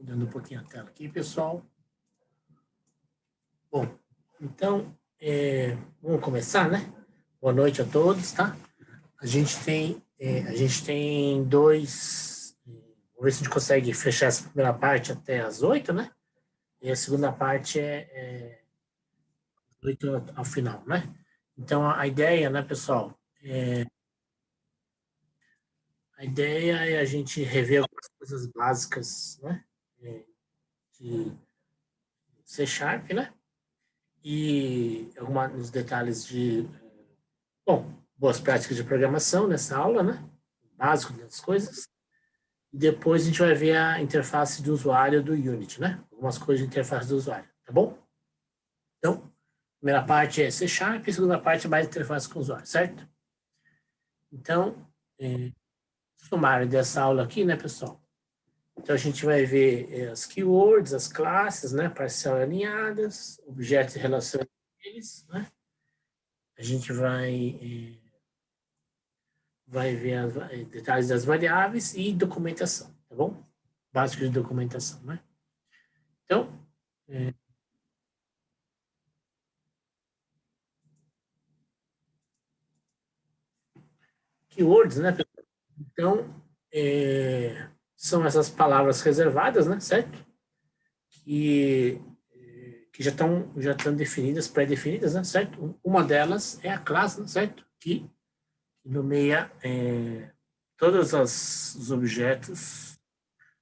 Dando um pouquinho a tela aqui, pessoal. Bom, então, vamos começar, né? Boa noite a todos, tá? A gente tem dois... Vamos ver se a gente consegue fechar essa primeira parte até as 8, né? E a segunda parte é 8 ao final, né? Então, a ideia, né, pessoal? A ideia é a gente rever algumas coisas básicas, né? De C Sharp, né? E alguns detalhes de, bom, boas práticas de programação nessa aula, né? Básico das coisas. E depois a gente vai ver a interface do usuário do Unity, né? Algumas coisas de interface do usuário, tá bom? Então, a primeira parte é C Sharp, a segunda parte é mais interface com o usuário, certo? Então, sumário dessa aula aqui, né, pessoal? Então, a gente vai ver as keywords, as classes, né, parcial alinhadas, objetos e relações deles, né? A gente vai ver detalhes das variáveis e documentação, tá bom? Básico de documentação, né? Então, keywords, né? Então, são essas palavras reservadas, né? Certo? Que já estão definidas, pré-definidas, né? Certo? Uma delas é a classe, né? Certo? Que nomeia todos os objetos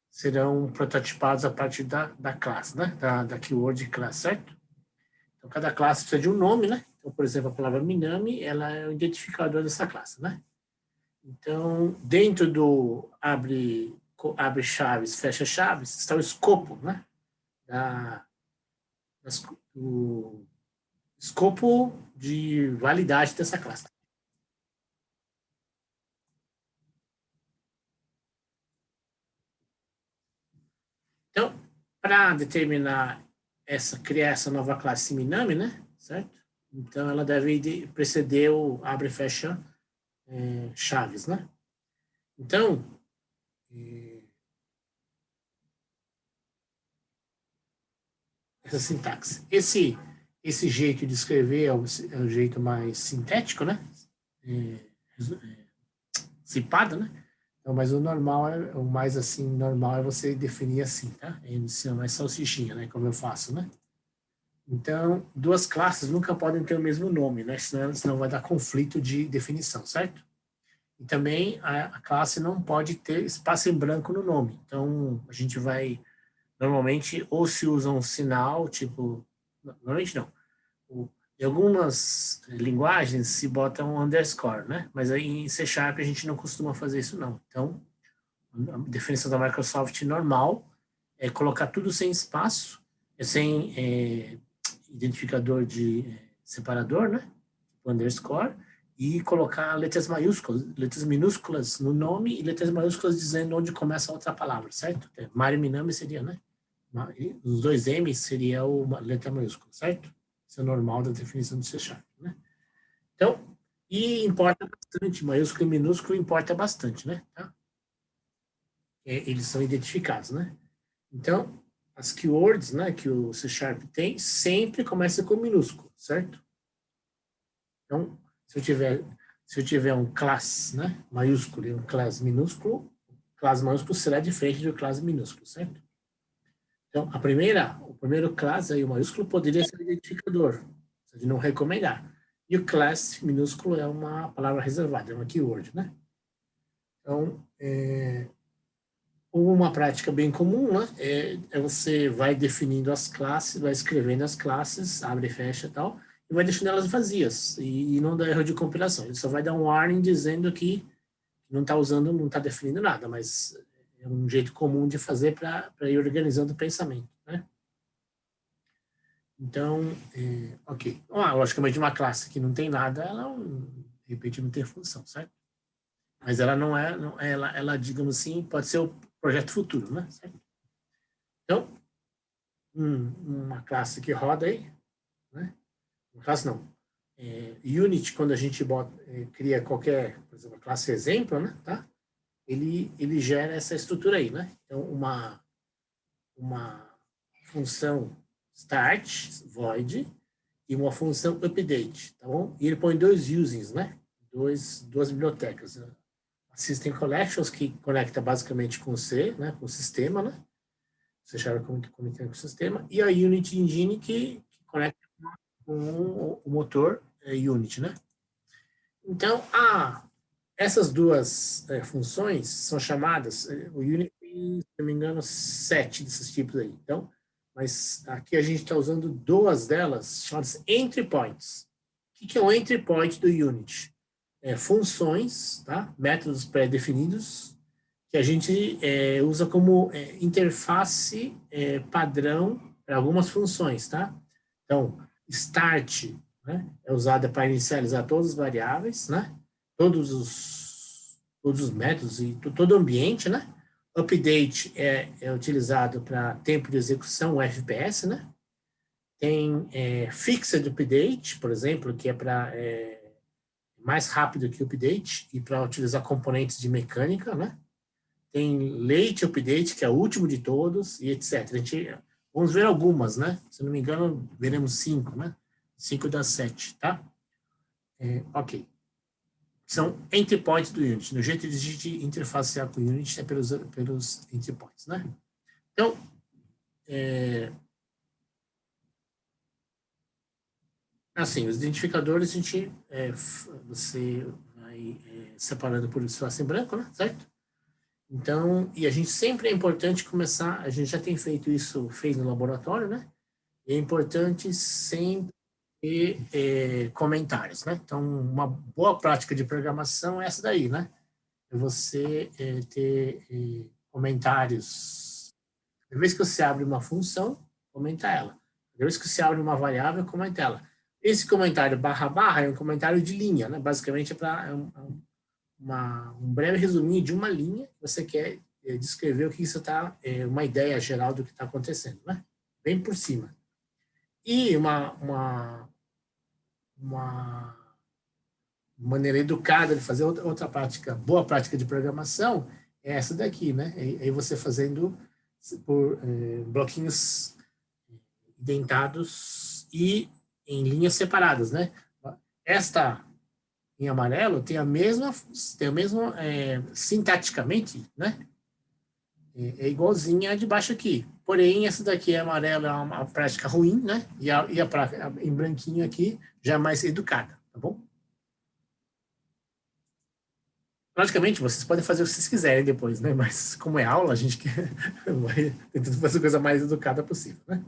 serão prototipados a partir da classe, né? Da keyword classe, certo? Então, cada classe precisa de um nome, né? Então, por exemplo, a palavra Minami, ela é o identificador dessa classe, né? Então, dentro do abre chaves, fecha chaves, está o escopo, né? O escopo de validade dessa classe. Então, para determinar criar essa nova classe Minami, né? Certo? Então, ela deve preceder o abre e fecha chaves, né? Então, essa sintaxe. Esse jeito de escrever é o jeito mais sintético, né? Zipado, né? Então, mas o normal, o mais assim, normal é você definir assim, tá? Não é salsichinha, né? Como eu faço, né? Então, duas classes nunca podem ter o mesmo nome, né? Senão vai dar conflito de definição, certo? E também a classe não pode ter espaço em branco no nome. Então, a gente vai, normalmente, ou se usa um sinal, tipo, normalmente não. Em algumas linguagens se bota um underscore, né? Mas aí em C Sharp a gente não costuma fazer isso, não. Então, a definição da Microsoft normal é colocar tudo sem espaço, sem identificador de separador, né? Underscore, e colocar letras maiúsculas, letras minúsculas no nome e letras maiúsculas dizendo onde começa a outra palavra, certo? Mari Minami seria, né? Os dois M seria uma letra maiúscula, certo? Isso é normal da definição de C Sharp, né? Então, e importa bastante, maiúsculo e minúsculo importa bastante, né? Tá? Eles são identificados, né? Então, as keywords, né, que o C Sharp tem, sempre começa com minúsculo, certo? Então, se eu tiver um class, né, maiúsculo e um class maiúsculo será diferente do class minúsculo, certo? Então, o primeiro class aí, o maiúsculo, poderia ser o identificador, de não recomendar. E o class minúsculo é uma palavra reservada, é uma keyword, né? Então, uma prática bem comum, né, você vai definindo as classes, vai escrevendo as classes, abre e fecha e tal, e vai deixando elas vazias, e não dá erro de compilação. Ele só vai dar um warning dizendo que não está usando, não está definindo nada, mas é um jeito comum de fazer para ir organizando o pensamento, né? Então, ok. Logicamente, uma classe que não tem nada, ela, de repente, não tem função, certo? Mas ela não é, ela, digamos assim, pode ser o projeto futuro, né? Certo? Então, uma classe que roda aí, né? Uma classe não. Unity, quando a gente cria qualquer, por exemplo, classe exemplo, né? Tá? Ele gera essa estrutura aí, né? Então, uma função start, void, e uma função update, tá bom? E ele põe dois usings, né? Duas bibliotecas. A System Collections, que conecta basicamente com o C, né? Com o sistema, né? C# conectando com o sistema, e a Unity Engine, que conecta com o motor Unity, né? Então, essas duas funções são chamadas, o Unity tem, se não me engano, 7 desses tipos aí. Então, mas aqui a gente está usando duas delas, chamadas entry points. O que é o entry point do Unity? Funções, tá? Métodos pré-definidos, que a gente usa como interface padrão para algumas funções, tá? Então, start, né, é usada para inicializar todas as variáveis, né? Todos os métodos e todo o ambiente, né? Update é utilizado para tempo de execução, o FPS, né? Tem fixed update, por exemplo, que é para mais rápido que o update e para utilizar componentes de mecânica, né? Tem late update, que é o último de todos, e etc. Vamos ver algumas, né? Se não me engano, veremos 5, né? 5 das 7, tá? Ok. São entry points do Unity. No jeito de a gente interfacear com o Unity é pelos entry points, né? Então, assim, os identificadores a gente, você vai separando por espaço em branco, né? Certo? Então, e a gente sempre é importante começar, a gente já tem feito isso, fez no laboratório, né? E é importante sempre ter comentários, né? Então, uma boa prática de programação é essa daí, né? É você ter comentários. Cada vez que você abre uma função, comenta ela. Cada vez que você abre uma variável, comenta ela. Esse comentário barra é um comentário de linha, né? Basicamente é para um breve resuminho de uma linha que você quer descrever o que isso está, uma ideia geral do que está acontecendo, né? Bem por cima. E uma maneira educada de fazer outra prática, boa prática de programação, é essa daqui, né? Aí você fazendo por bloquinhos indentados e em linhas separadas, né? Esta em amarelo tem a mesma sintaticamente, né? É igualzinha a de baixo aqui. Porém, essa daqui é amarela, é uma prática ruim, né? E a prática em branquinho aqui já é mais educada, tá bom? Logicamente, vocês podem fazer o que vocês quiserem depois, né? Mas como é aula, a gente vai tentando fazer a coisa mais educada possível, né?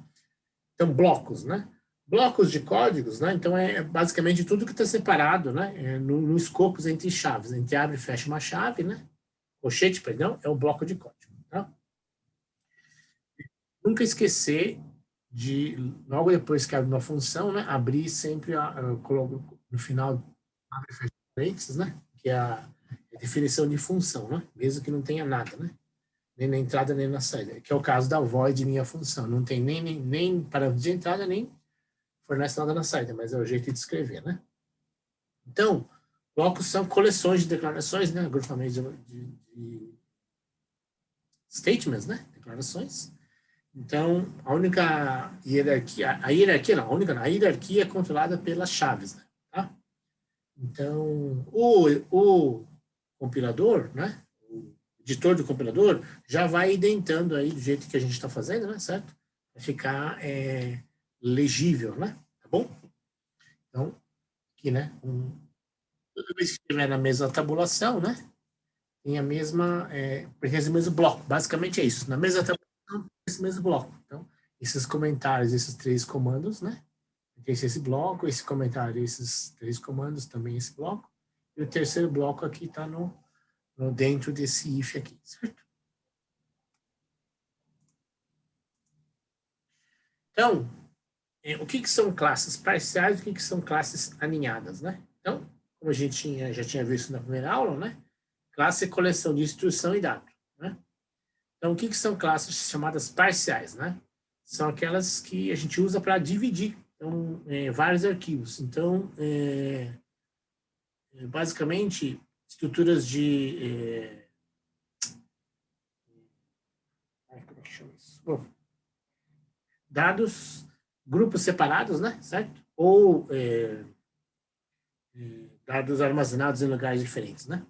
Então, blocos, né? Blocos de códigos, né? Então, é basicamente tudo que está separado, né? No escopos entre chaves. Entre abre e fecha uma chave, né? Colchete, perdão, é o bloco de código, tá? Nunca esquecer de, logo depois que abre uma função, né? Abrir sempre, eu coloco no final, abre e fecha parênteses, né? Que é a definição de função, né? Mesmo que não tenha nada, né? Nem na entrada, nem na saída. Que é o caso da void minha função. Não tem nem parâmetro de entrada, nem fornece nada na saída, mas é o jeito de escrever, né? Então, blocos são coleções de declarações, né? Agrupamento de statements, né? Declarações. Então, a única hierarquia, a hierarquia é controlada pelas chaves, né? Tá? Então, o compilador, né? O editor do compilador já vai identando aí do jeito que a gente está fazendo, né? Certo? Para ficar legível, né? Tá bom? Então, aqui, né? Toda vez que estiver na mesma tabulação, né? Tem a mesma, pertence ao mesmo bloco. Basicamente é isso. Na mesma tabulação, esse mesmo bloco. Então, esses comentários, esses 3 comandos, né? Pertence a esse bloco, esse comentário, esses 3 comandos, também esse bloco. E o terceiro bloco aqui está no dentro desse if aqui, certo? Então, o que são classes parciais e o que são classes aninhadas, né? Então, como a gente já tinha visto na primeira aula, né? Classe é coleção de instrução e dado, né? Então, o que são classes chamadas parciais, né? São aquelas que a gente usa para dividir então, vários arquivos. Então, basicamente, estruturas de... como é que chama isso? Bom, dados, grupos separados, né? Certo? Ou dados armazenados em lugares diferentes, né?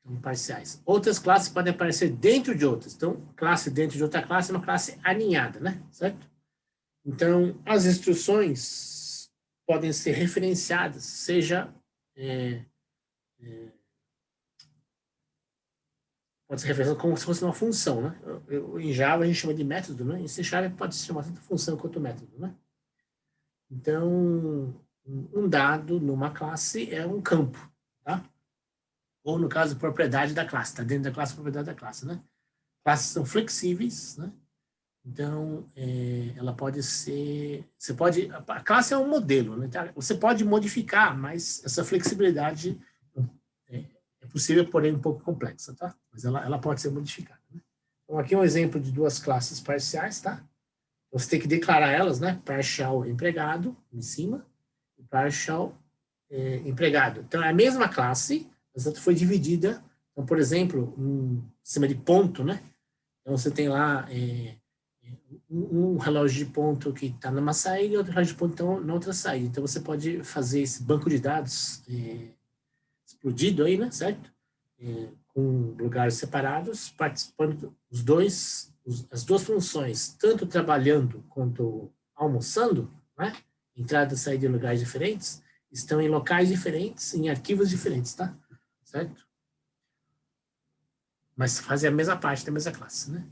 Então, parciais. Outras classes podem aparecer dentro de outras. Então, classe dentro de outra classe é uma classe aninhada, né? Certo? Então, as instruções podem ser referenciadas, seja pode ser referenciado como se fosse uma função, né? Em Java a gente chama de método, né? Em C# pode se chamar tanto função quanto método, né? Então, um dado numa classe é um campo, tá? Ou, no caso, propriedade da classe, tá dentro da classe, propriedade da classe, né? Classes são flexíveis, né? Então, ela pode ser... a classe é um modelo, né? Você pode modificar, mas essa flexibilidade é possível, porém um pouco complexa, tá? Mas ela pode ser modificada, né? Então, aqui é um exemplo de duas classes parciais, tá? Você tem que declarar elas, né? Partial empregado, em cima, e partial empregado. Então, é a mesma classe, mas ela foi dividida. Então, por exemplo, em cima de ponto, né? Então, você tem lá um relógio de ponto que está numa saída e outro relógio de ponto tá na outra saída. Então, você pode fazer esse banco de dados explodido aí, né? Certo? Com lugares separados, participando as duas funções, tanto trabalhando quanto almoçando, né? Entrada e saída em lugares diferentes, estão em locais diferentes, em arquivos diferentes, tá? Certo? Mas fazem a mesma parte da mesma classe, né?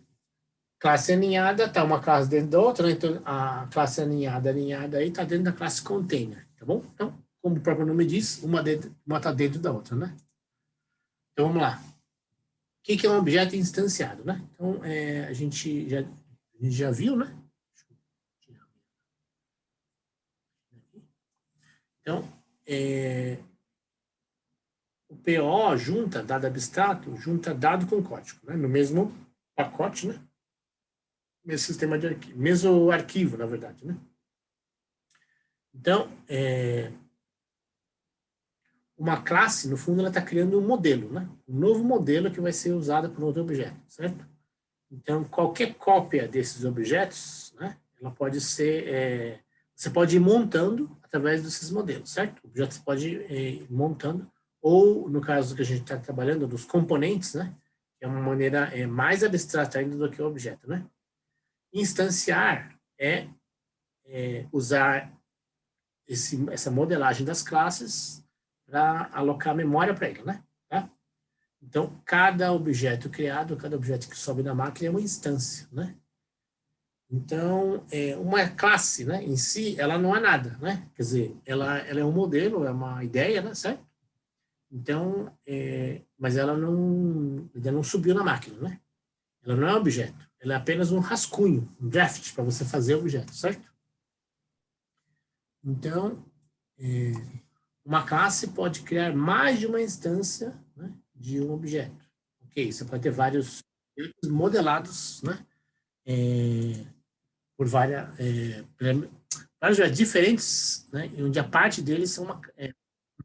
Classe aninhada, tá uma classe dentro da outra, né? Então, a classe aninhada aí tá dentro da classe container, tá bom? Então, como o próprio nome diz, uma tá dentro da outra, né? Então, vamos lá. O que é um objeto instanciado, né? Então, a gente já viu, né? Então, o PO junta dado abstrato, junta dado com código, né? No mesmo pacote, né? Mesmo sistema de arquivo, mesmo arquivo, na verdade, né? Então, uma classe, no fundo, ela está criando um modelo, né? Um novo modelo que vai ser usado por outro objeto, certo? Então, qualquer cópia desses objetos, né? Ela pode ser, você pode ir montando através desses modelos, certo? O objeto você pode ir montando, ou, no caso que a gente está trabalhando, dos componentes, né? Que é uma maneira mais abstrata ainda do que o objeto, né? Instanciar é usar essa modelagem das classes para alocar memória para ele, né? Tá? Então, cada objeto criado, cada objeto que sobe na máquina é uma instância, né? Então, uma classe, né, em si, ela não é nada, né? Quer dizer, ela é um modelo, é uma ideia, né, certo? Então, mas ela não subiu na máquina, né? Ela não é um objeto, ela é apenas um rascunho, um draft para você fazer o objeto, certo? Então, uma classe pode criar mais de uma instância, né, de um objeto. Ok, você pode ter vários modelados, né, por vários objetos diferentes, né, onde a parte deles são uma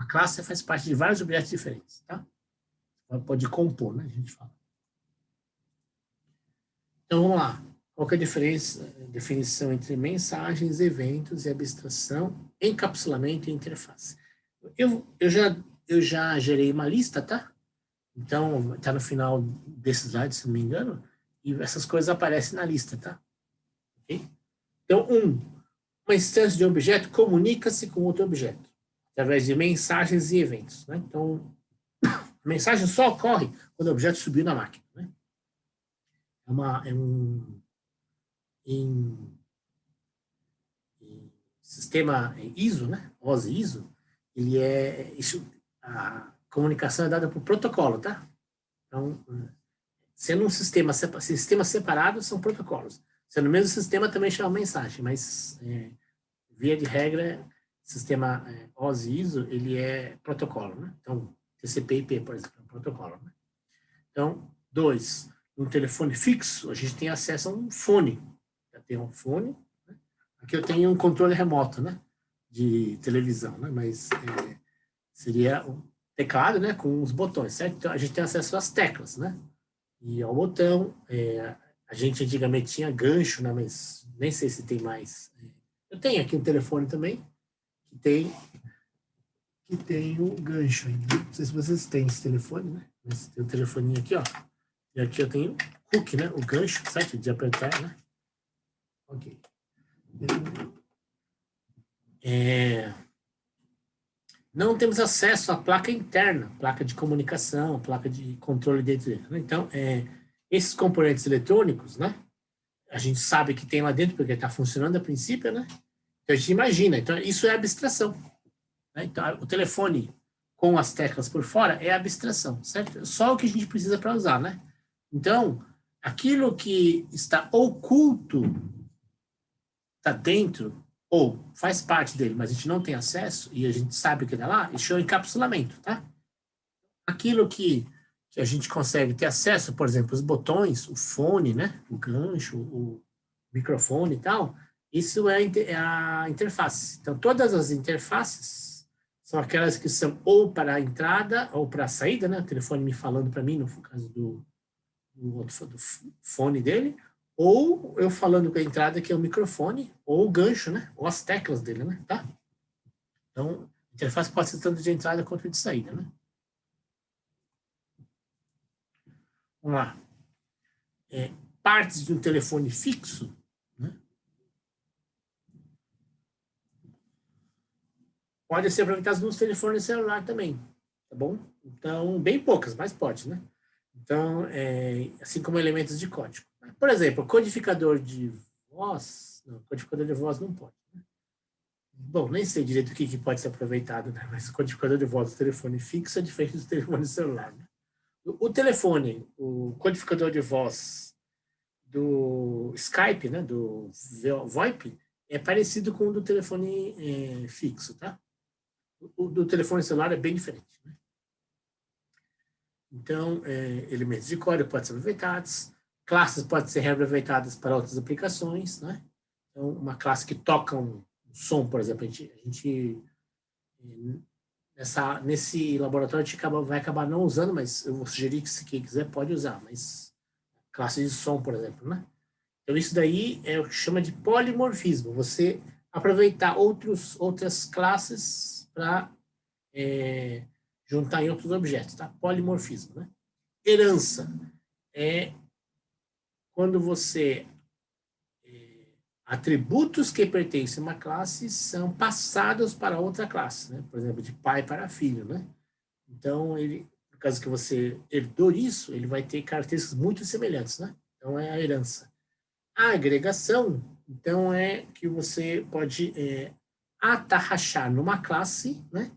classe faz parte de vários objetos diferentes, tá? Pode compor, né, a gente fala. Então, vamos lá. Qual que é a definição entre mensagens, eventos e abstração, encapsulamento e interface? Eu já gerei uma lista, tá? Então, tá no final desse slide, se não me engano, e essas coisas aparecem na lista, tá? Okay? Então, uma instância de objeto comunica-se com outro objeto, através de mensagens e eventos, né? Então, a mensagem só ocorre quando o objeto subiu na máquina, né? Em sistema ISO, né? OSI ISO, a comunicação é dada por protocolo, tá? Então, sendo um sistema separado, são protocolos. Sendo o mesmo sistema, também chama mensagem, mas, via de regra, sistema OSI ISO, ele é protocolo, né? Então, TCP/IP, por exemplo, é um protocolo, né? Então, um telefone fixo, a gente tem acesso a um fone. Já tem um fone, né? Aqui eu tenho um controle remoto, né? De televisão, né? Mas seria um teclado, né? Com os botões, certo? Então, a gente tem acesso às teclas, né? E ao botão, A gente antigamente tinha gancho, né? Mas nem sei se tem mais. Eu tenho aqui um telefone também, que tem o gancho ainda. Não sei se vocês têm esse telefone, né? Mas tem um telefoninho aqui, ó. E aqui eu tenho o hook, né? O gancho, certo? De apertar, né? Ok. Não temos acesso à placa interna, placa de comunicação, placa de controle dentro dele. Né? Então, esses componentes eletrônicos, né? A gente sabe que tem lá dentro porque está funcionando a princípio, né? Então a gente imagina. Então isso é abstração. Né? Então o telefone com as teclas por fora é abstração, certo? Só o que a gente precisa para usar, né? Então aquilo que está oculto está dentro ou faz parte dele, mas a gente não tem acesso e a gente sabe que está lá, isso é o encapsulamento, tá? Aquilo que a gente consegue ter acesso, por exemplo, os botões, o fone, né? O gancho, o microfone e tal, isso é a interface. Então, todas as interfaces são aquelas que são ou para a entrada ou para a saída, né? O telefone me falando para mim, no caso do fone dele, ou eu falando com a entrada, que é o microfone, ou o gancho, né? Ou as teclas dele, né? Tá? Então, a interface pode ser tanto de entrada quanto de saída, né? Vamos lá. Partes de um telefone fixo, né? Podem ser aproveitadas nos telefones celular também, tá bom? Então, bem poucas, mas pode, né? Então, assim como elementos de código. Por exemplo, codificador de voz, não, codificador de voz não pode. Né? Bom, nem sei direito o que pode ser aproveitado, né? Mas o codificador de voz do telefone fixo é diferente do telefone celular. Né? O telefone, o codificador de voz do Skype, né, do VoIP, é parecido com o do telefone fixo, tá? O do telefone celular é bem diferente, né? Então, elementos de código podem ser aproveitados, classes podem ser reaproveitadas para outras aplicações, né? Então, uma classe que toca um som, por exemplo, nesse laboratório a gente vai acabar não usando, mas eu vou sugerir que se quem quiser pode usar, mas classe de som, por exemplo, né? Então, isso daí é o que chama de polimorfismo, você aproveitar outras classes para juntar em outros objetos, tá? Polimorfismo, né? Herança é quando você atributos que pertencem a uma classe são passados para outra classe, né? Por exemplo, de pai para filho, né? Então, no caso que você herdou isso, ele vai ter características muito semelhantes, né? Então, é a herança. A agregação, então, é que você pode atarrachar numa classe, né?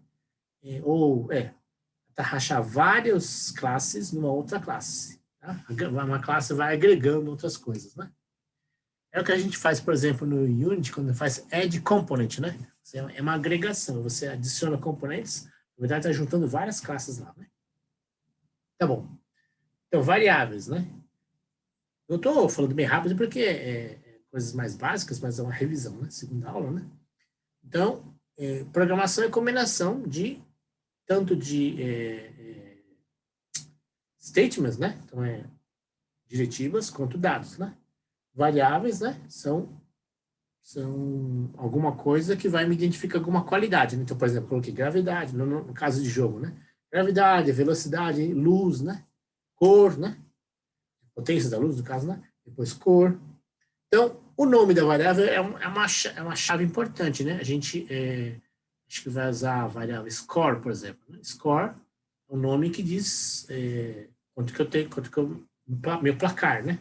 Atarrachar várias classes numa outra classe. Tá? Uma classe vai agregando outras coisas, né? É o que a gente faz, por exemplo, no Unity, quando faz add component, né? É uma agregação, você adiciona componentes, na verdade está juntando várias classes lá, né? Tá bom. Então, variáveis, né? Eu estou falando bem rápido porque coisas mais básicas, mas é uma revisão, né? Segunda aula, né? Então, programação é combinação de tanto de statements, né? Então, diretivas quanto dados, né? Variáveis, né? São alguma coisa que vai me identificar alguma qualidade. Né? Então, por exemplo, coloquei gravidade, no caso de jogo, né? Gravidade, velocidade, luz, né? Cor, né? Potência da luz, no caso, né? Depois cor. Então, o nome da variável é uma chave importante, né? A gente acho que vai usar a variável score, por exemplo. Né? Score é um nome que diz quanto que eu tenho, meu placar, né?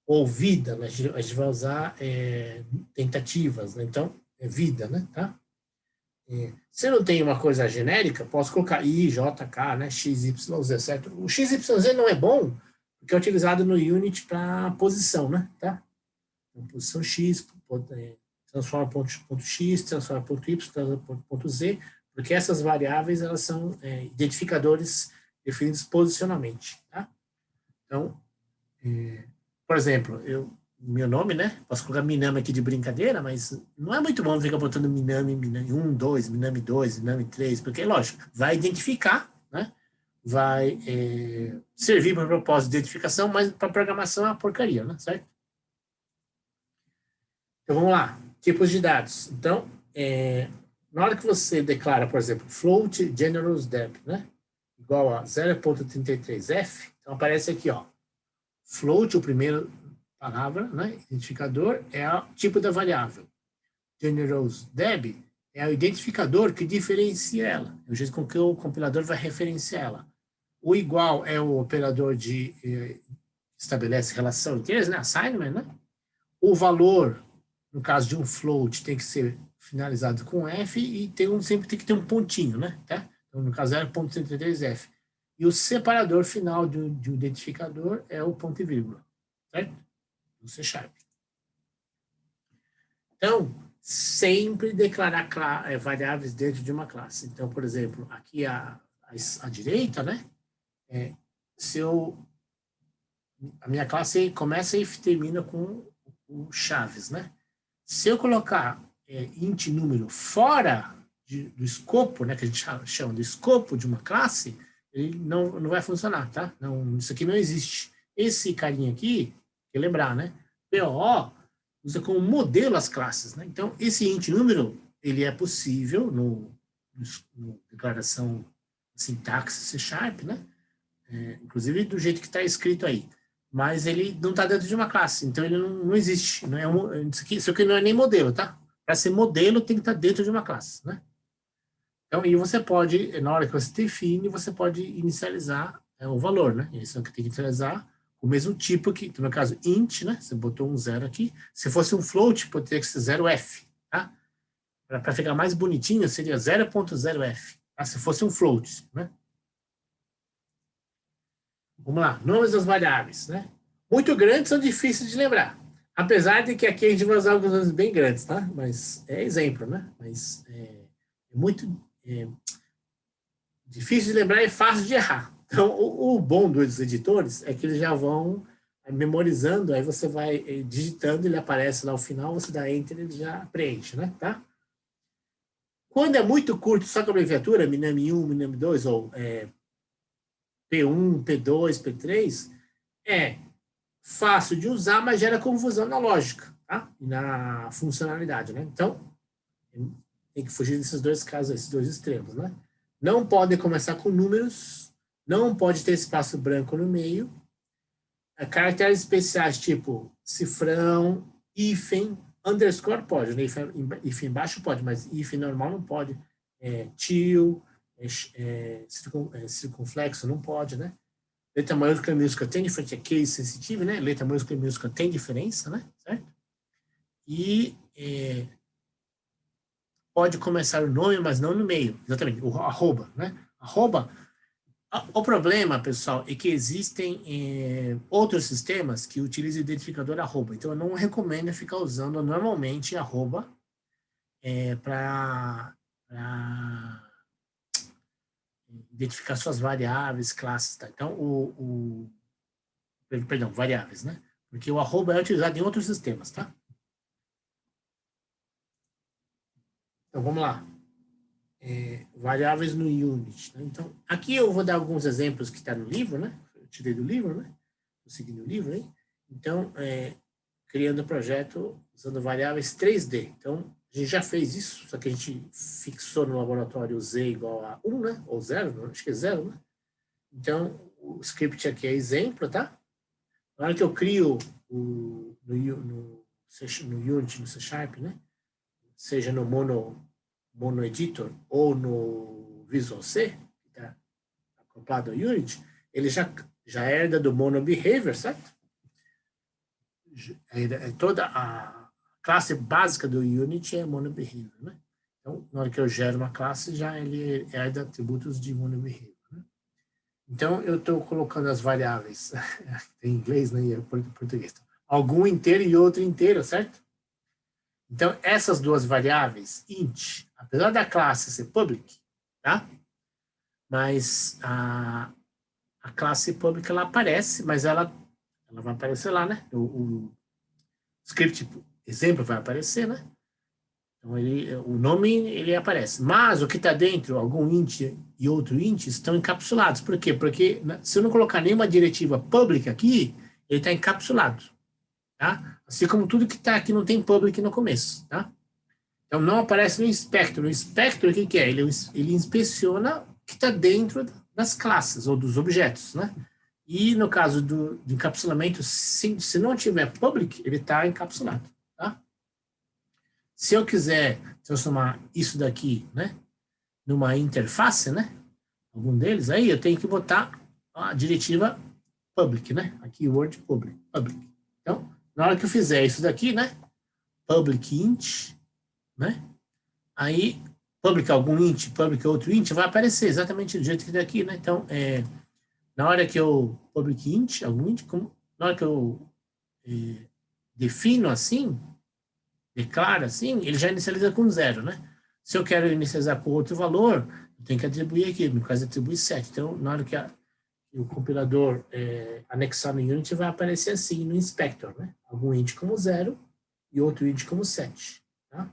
Ou vida, né? A gente vai usar tentativas, né? Então, vida, né? Tá? Se eu não tenho uma coisa genérica, posso colocar I, J, K, né? X, Y, Z, certo? O X, Y, Z não é bom, porque é utilizado no Unity para posição, né? Tá? Então, posição X, transforma ponto X, transforma ponto Y, transforma ponto Z, porque essas variáveis, elas são identificadores definidos posicionalmente, tá? Então, por exemplo, meu nome, né? Posso colocar Minami aqui de brincadeira, mas não é muito bom ficar botando Minami 1, 2, Minami 2, Minami 3, porque, lógico, vai identificar, né? Vai servir para propósito de identificação, mas para programação é uma porcaria, né? Certo? Então, vamos lá. Tipos de dados. Então, na hora que você declara, por exemplo, float generous deb, né? Igual a 0.33f, então aparece aqui, ó. Float, o primeiro palavra, né? Identificador, é o tipo da variável. Generous deb é o identificador que diferencia ela. É o jeito com que o compilador vai referenciar ela. O igual é o operador de estabelece relação entre eles, né? Assignment, né? O valor, no caso de um float, tem que ser finalizado com F e sempre tem que ter um pontinho, né? Tá? Então, no caso, 0.33F. E o separador final de um identificador é o ponto e vírgula, certo? No C#. Então, sempre declarar variáveis dentro de uma classe. Então, por exemplo, aqui à direita, né? A minha classe começa e termina com o chaves, né? Se eu colocar int número fora do escopo, né, que a gente chama do escopo de uma classe, ele não vai funcionar, tá? Não, isso aqui não existe. Esse carinha aqui, quer lembrar, né? POO usa como modelo as classes, né? Então, esse int número, ele é possível no declaração sintaxe C#, né? Inclusive do jeito que está escrito aí. Mas ele não está dentro de uma classe, então ele não existe. Não é isso aqui não é nem modelo, tá? Para ser modelo, tem que estar dentro de uma classe, né? Então, e você pode, na hora que você define, você pode inicializar o valor, né? Isso aqui tem que inicializar o mesmo tipo que, no caso, int, né? Você botou um 0 aqui. Se fosse um float, poderia ser 0f, tá? Para ficar mais bonitinho, seria 0.0f, tá? Se fosse um float, né? Vamos lá, nomes das variáveis, né? Muito grandes são difíceis de lembrar. Apesar de que aqui a gente vai usar alguns nomes bem grandes, tá? Mas é exemplo, né? Mas muito difícil de lembrar e fácil de errar. Então, o bom dos editores é que eles já vão memorizando, aí você vai digitando, ele aparece lá ao final, você dá Enter, ele já preenche, né? Tá? Quando é muito curto, só com a abreviatura, miname1, miname2, ou P1, P2, P3, é fácil de usar, mas gera confusão na lógica, tá? E na funcionalidade, né? Então, tem que fugir desses dois casos, esses dois extremos, né? Não pode começar com números, não pode ter espaço branco no meio, caracteres especiais tipo cifrão, hífen, underscore pode, né? Hífen embaixo pode, mas hífen normal não pode, til, circunflexo não pode, né? Letra maiúscula e minúscula tem diferença, é case sensitive, né? Letra maiúscula e minúscula tem diferença, né? Certo? E pode começar o nome, mas não no meio. Exatamente, o arroba, né? Arroba. O problema, pessoal, é que existem outros sistemas que utilizam o identificador arroba. Então, eu não recomendo ficar usando normalmente arroba para identificar suas variáveis, classes, tá? Então, perdão, variáveis, né? Porque o arroba é utilizado em outros sistemas, tá? Então, vamos lá. Variáveis no Unity, né? Então, aqui eu vou dar alguns exemplos que está no livro, né? Eu tirei do livro, né? Estou seguindo o livro aí. Então, criando o projeto usando variáveis 3D. Então, a gente já fez isso, só que a gente fixou no laboratório Z igual a 1, né? Ou 0, acho que é 0, né? Então, o script aqui é exemplo, tá? Na hora que eu crio no Unity, no C#, né? Seja no Mono Editor ou no Visual C, que está acoplado ao Unity, ele já herda do Mono Behavior, certo? Toda a classe básica do Unity é Mono Behavior, né? Então, na hora que eu gero uma classe, já ele herda atributos de Mono Behavior, né? Então, eu estou colocando as variáveis, em inglês, né, e em português, algum inteiro e outro inteiro, certo? Então, essas duas variáveis, int, apesar da classe ser public, tá? Mas a classe public, ela aparece, mas ela vai aparecer lá, né? O script, exemplo, vai aparecer, né? Então, o nome, ele aparece. Mas o que está dentro, algum int e outro int, estão encapsulados. Por quê? Porque se eu não colocar nenhuma diretiva public aqui, ele está encapsulado, tá? Assim como tudo que está aqui não tem public no começo, tá? Então, não aparece no inspector. No inspector, o que, que é? Ele inspeciona o que está dentro das classes ou dos objetos, né? E no caso do encapsulamento, se não tiver public, ele está encapsulado, tá? Se eu quiser transformar isso daqui, né, numa interface, né, algum deles, aí eu tenho que botar a diretiva public, né, a keyword public. Então, na hora que eu fizer isso daqui, né, public int, né, aí public algum int, public outro int, vai aparecer exatamente do jeito que está aqui, né, então, na hora que eu public int, algum int, na hora que eu defino assim, declara assim, ele já inicializa com 0, né? Se eu quero inicializar com outro valor, eu tenho que atribuir aqui, no caso, atribuir 7. Então, na hora que o compilador anexar no Unity, vai aparecer assim no inspector, né? Algum int como 0 e outro int como 7. Tá?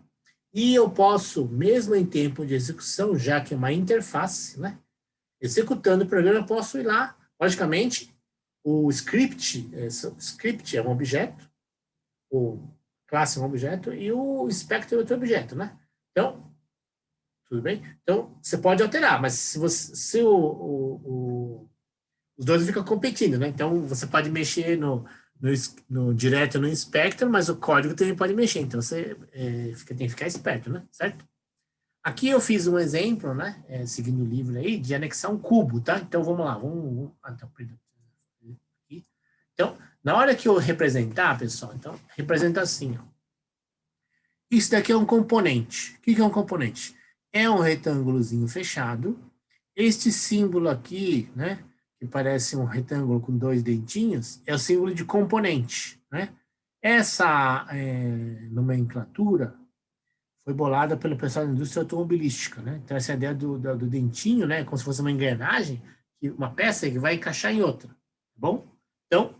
E eu posso, mesmo em tempo de execução, já que é uma interface, né? Executando o programa, eu posso ir lá, logicamente, o script é um objeto, o classe é um objeto e o inspector é outro objeto, né? Então, tudo bem? Então, você pode alterar, mas se os dois ficam competindo, né? Então, você pode mexer direto no inspector, mas o código também pode mexer. Então, você tem que ficar esperto, né? Certo? Aqui eu fiz um exemplo, né? Seguindo o livro aí, de anexar um cubo, tá? Então, vamos lá. Então, na hora que eu representar, pessoal, então, representa assim, ó. Isso daqui é um componente. O que é um componente? É um retângulozinho fechado. Este símbolo aqui, né, que parece um retângulo com 2 dentinhos, é o símbolo de componente, né? Essa nomenclatura foi bolada pelo pessoal da indústria automobilística, né? Então, essa ideia do dentinho, né, como se fosse uma engrenagem, uma peça que vai encaixar em outra, tá bom? Então,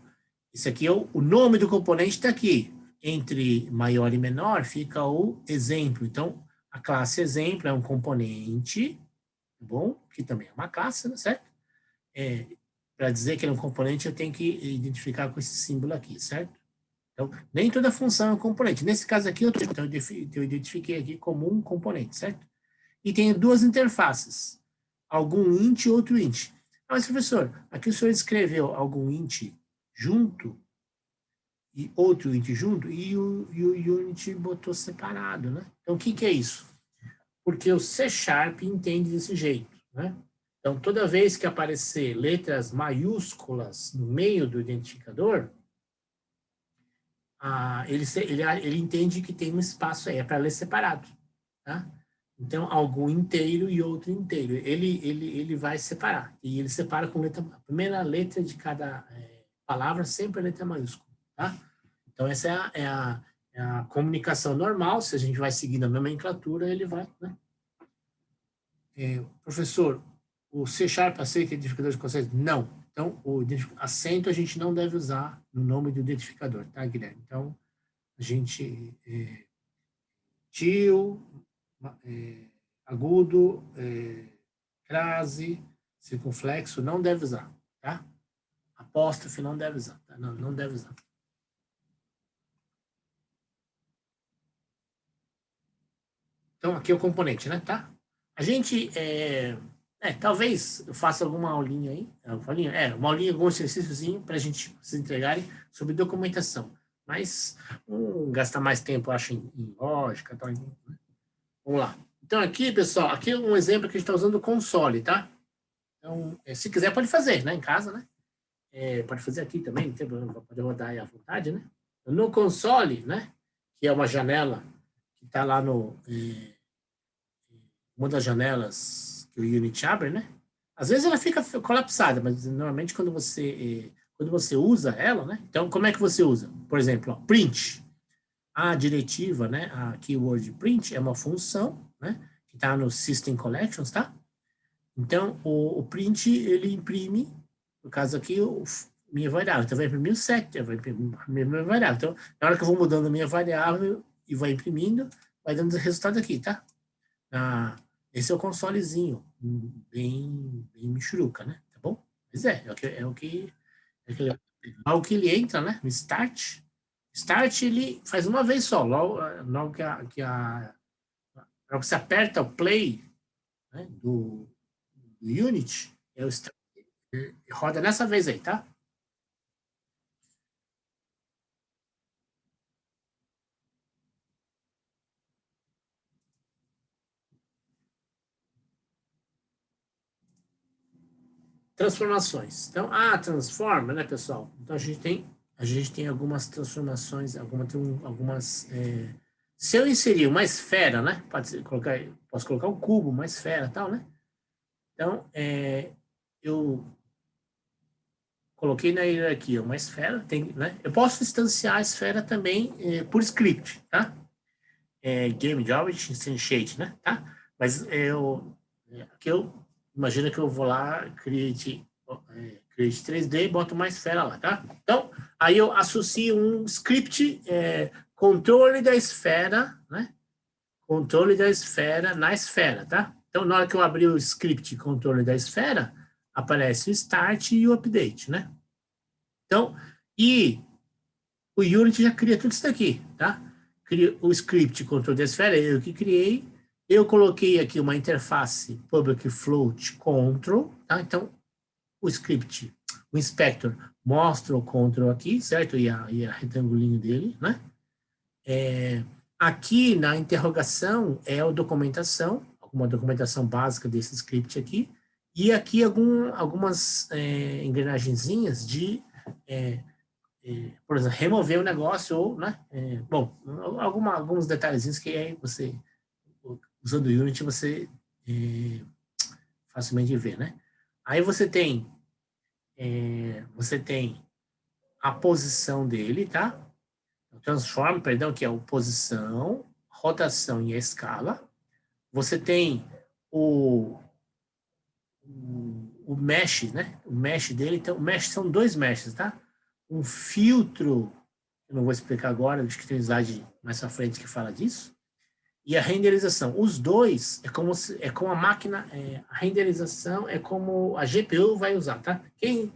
isso aqui é o nome do componente está aqui. Entre maior e menor fica o exemplo. Então, a classe exemplo é um componente, tá bom? Que também é uma classe, né, certo? Para dizer que ele é um componente, eu tenho que identificar com esse símbolo aqui, certo? Então, nem toda função é um componente. Nesse caso aqui, eu identifiquei aqui como um componente, certo? E tenho duas interfaces. Algum int e outro int. Mas, professor, aqui o senhor escreveu algum int junto e outro int junto, e o Unity botou separado, né? Então, o que é isso? Porque o C# entende desse jeito, né? Então, toda vez que aparecer letras maiúsculas no meio do identificador, ele entende que tem um espaço aí, é para ler separado, tá? Então, algum inteiro e outro inteiro. Ele vai separar, e ele separa com letra, a primeira letra de cada palavra sempre é letra maiúscula, tá? Então, essa é a comunicação normal. Se a gente vai seguindo a nomenclatura, ele vai, né? Professor, o C# aceita identificador de conceitos? Não. Então, o acento a gente não deve usar no nome do identificador, tá, Guilherme? Então, a gente, tio, agudo, crase, circunflexo, não deve usar, tá? Apóstrofe não deve usar, tá? Não deve usar. Então, aqui é o componente, né? Tá? A gente, talvez eu faça alguma aulinha aí, uma aulinha, algum exercíciozinho para a gente se entregarem sobre documentação. Mas não gastar mais tempo, acho, em lógica. Tal, né? Vamos lá. Então, aqui, pessoal, aqui é um exemplo que a gente está usando o console, tá? Então, se quiser, pode fazer, né? Em casa, né? Pode fazer aqui também, não tem problema, pode rodar aí à vontade, né? No console, né? Que é uma janela que está lá no... uma das janelas que o Unity abre, né? Às vezes ela fica colapsada, mas normalmente quando você usa ela, né? Então, como é que você usa? Por exemplo, ó, print. A diretiva, né? A keyword print é uma função, né? Que está no System Collections, tá? Então, o print, ele imprime, no caso aqui, minha variável. Então, vai imprimir o 7, vai imprimir a minha variável. Então, na hora que eu vou mudando a minha variável e vai imprimindo, vai dando o resultado aqui, tá? Esse é o consolezinho, bem michuruca, né? Tá bom? Mas é o que ele entra, né? No start. Start, ele faz uma vez só. Logo que você aperta o play, né, do Unity, o start, roda nessa vez aí, tá? Transformações. Então, transforma, né, pessoal? Então, a gente tem algumas transformações, algumas... se eu inserir uma esfera, né? Posso colocar um cubo, uma esfera e tal, né? Então, eu coloquei na hierarquia uma esfera, né? Eu posso instanciar a esfera também por script, tá? Game Object Instantiate, né? Tá? Mas aqui eu imagino que eu vou lá, create 3D e boto uma esfera lá, tá? Então, aí eu associo um script controle da esfera, né? Controle da esfera na esfera, tá? Então, na hora que eu abrir o script controle da esfera, aparece o start e o update, né? Então, e o Unity já cria tudo isso daqui, tá? O script controle da esfera, eu que criei. Eu coloquei aqui uma interface public float control, tá? Então, o script, o inspector mostra o control aqui, certo? E a retangulinho dele, né? Aqui na interrogação é a documentação, uma documentação básica desse script aqui, e aqui algumas engrenagenzinhas de, por exemplo, remover o negócio ou, né? Bom, alguns detalhezinhos que aí você, usando o Unity, você facilmente vê, né? Aí você tem a posição dele, tá? Transform, perdão, que é a posição, rotação e a escala. Você tem o mesh, né? O mesh dele, então, o mesh são dois meshes, tá? Um filtro, eu não vou explicar agora, acho que tem um slide mais à frente que fala disso. E a renderização. Os dois é como a máquina, a renderização é como a GPU vai usar, tá? Quem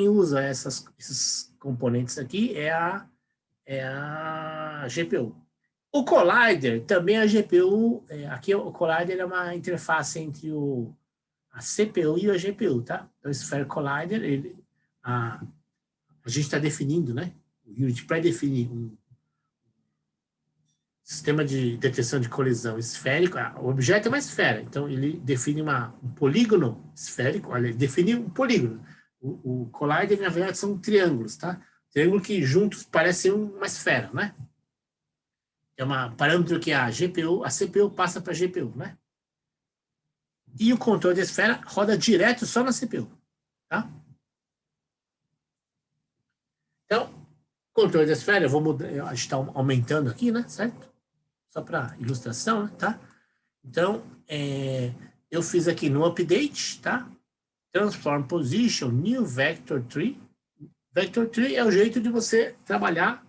usa esses componentes aqui é a GPU. O Collider também é a GPU. Aqui o Collider é uma interface entre a CPU e a GPU, tá? Então, o Sphere Collider, a gente está definindo, né? O Unity pré-define um sistema de detecção de colisão esférico. O objeto é uma esfera, então ele define um polígono esférico. Olha, ele define um polígono. O Collider, na verdade, são triângulos, tá? Triângulo que juntos parecem uma esfera, né? É um parâmetro que a CPU passa para a GPU, né? E o controle da esfera roda direto só na CPU, tá? Então, controle da esfera, a gente está aumentando aqui, né? Certo? Só para ilustração, né? Tá? Então, eu fiz aqui no update, tá? Transform position, new vector tree. Vector tree é o jeito de você trabalhar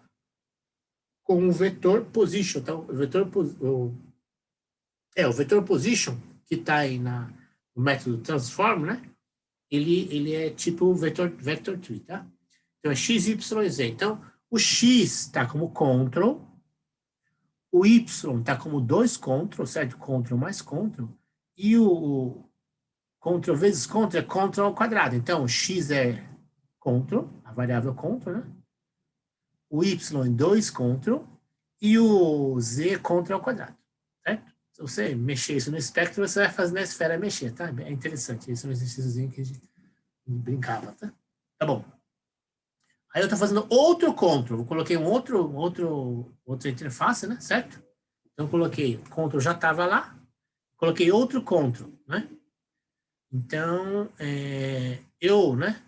com o vetor position. Então, o vetor position que está aí no método transform, né? Ele é tipo vector tree, tá? Então, é x, y, z. Então, o x está como control, o y está como 2 control, certo? Control mais control, e o control vezes control é control ao quadrado. Então, o x é control, a variável control, né? O y é 2 control, e o z é control ao quadrado, certo? Se você mexer isso no espectro, você vai fazer na esfera mexer, tá? É interessante. Esse é um exercíciozinho que a gente brincava, tá? Tá bom. Aí eu estou fazendo outro control. Eu coloquei outra interface, né? Certo? Então, eu coloquei o control já estava lá. Coloquei outro control, né? Então, né?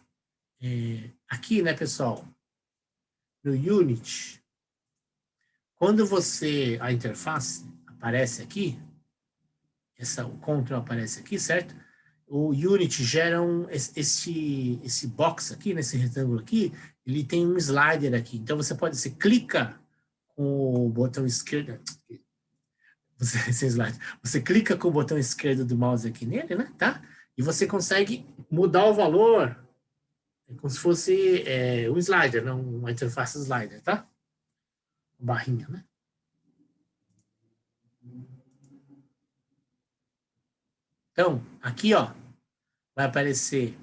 Aqui, né, pessoal? No Unity, quando a interface aparece aqui, o control aparece aqui, certo? O Unity gera esse box aqui, nesse retângulo aqui, ele tem um slider aqui. Então, você clica com o botão esquerdo, você clica com o botão esquerdo do mouse aqui nele, né, tá? E você consegue mudar o valor, como se fosse um slider, não uma interface slider, tá? barrinha, né? Então, aqui, ó, vai aparecer.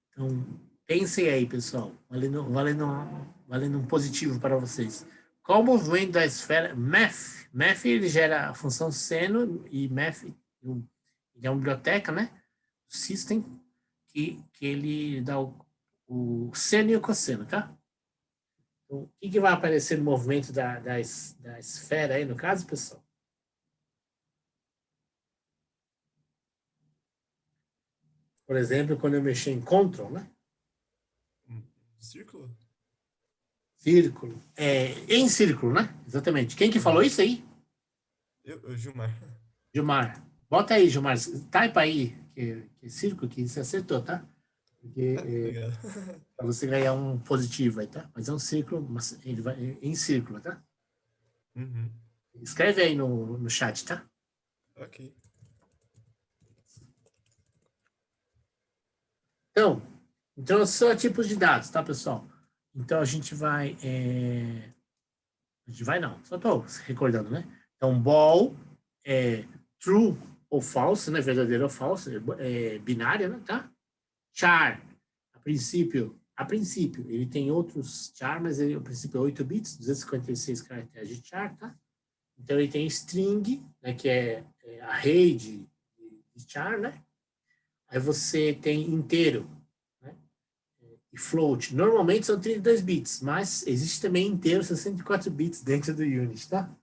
Então, pensem aí, pessoal, valendo um positivo para vocês. Qual o movimento da esfera? Math ele gera a função seno e math ele é uma biblioteca, né? O system que ele dá o seno e o cosseno, tá? Então, o que vai aparecer no movimento da esfera aí, no caso, pessoal? Por exemplo, quando eu mexer em Ctrl, né? Círculo? Círculo. Em círculo, né? Exatamente. Quem que falou isso aí? Eu Gilmar. Gilmar. Bota aí, Gilmar. Type aí, que círculo, que você acertou, tá? Porque Obrigado. para você ganhar um positivo aí, tá? Mas é um círculo, mas ele vai em círculo, tá? Uhum. Escreve aí no chat, tá? Ok. Então são tipos de dados, tá, pessoal? Então a gente vai. A gente vai não, só estou recordando, né? Então, ball é true ou false, né? Verdadeiro ou falso, é binária, né? Tá? Char, a princípio, ele tem outros char, mas ele, a princípio é 8 bits, 256 caracteres de char, tá? Então ele tem string, né? Que é array de char, né? Aí você tem inteiro, né? E float. Normalmente são 32 bits, mas existe também inteiro 64 bits dentro do Unity, tá?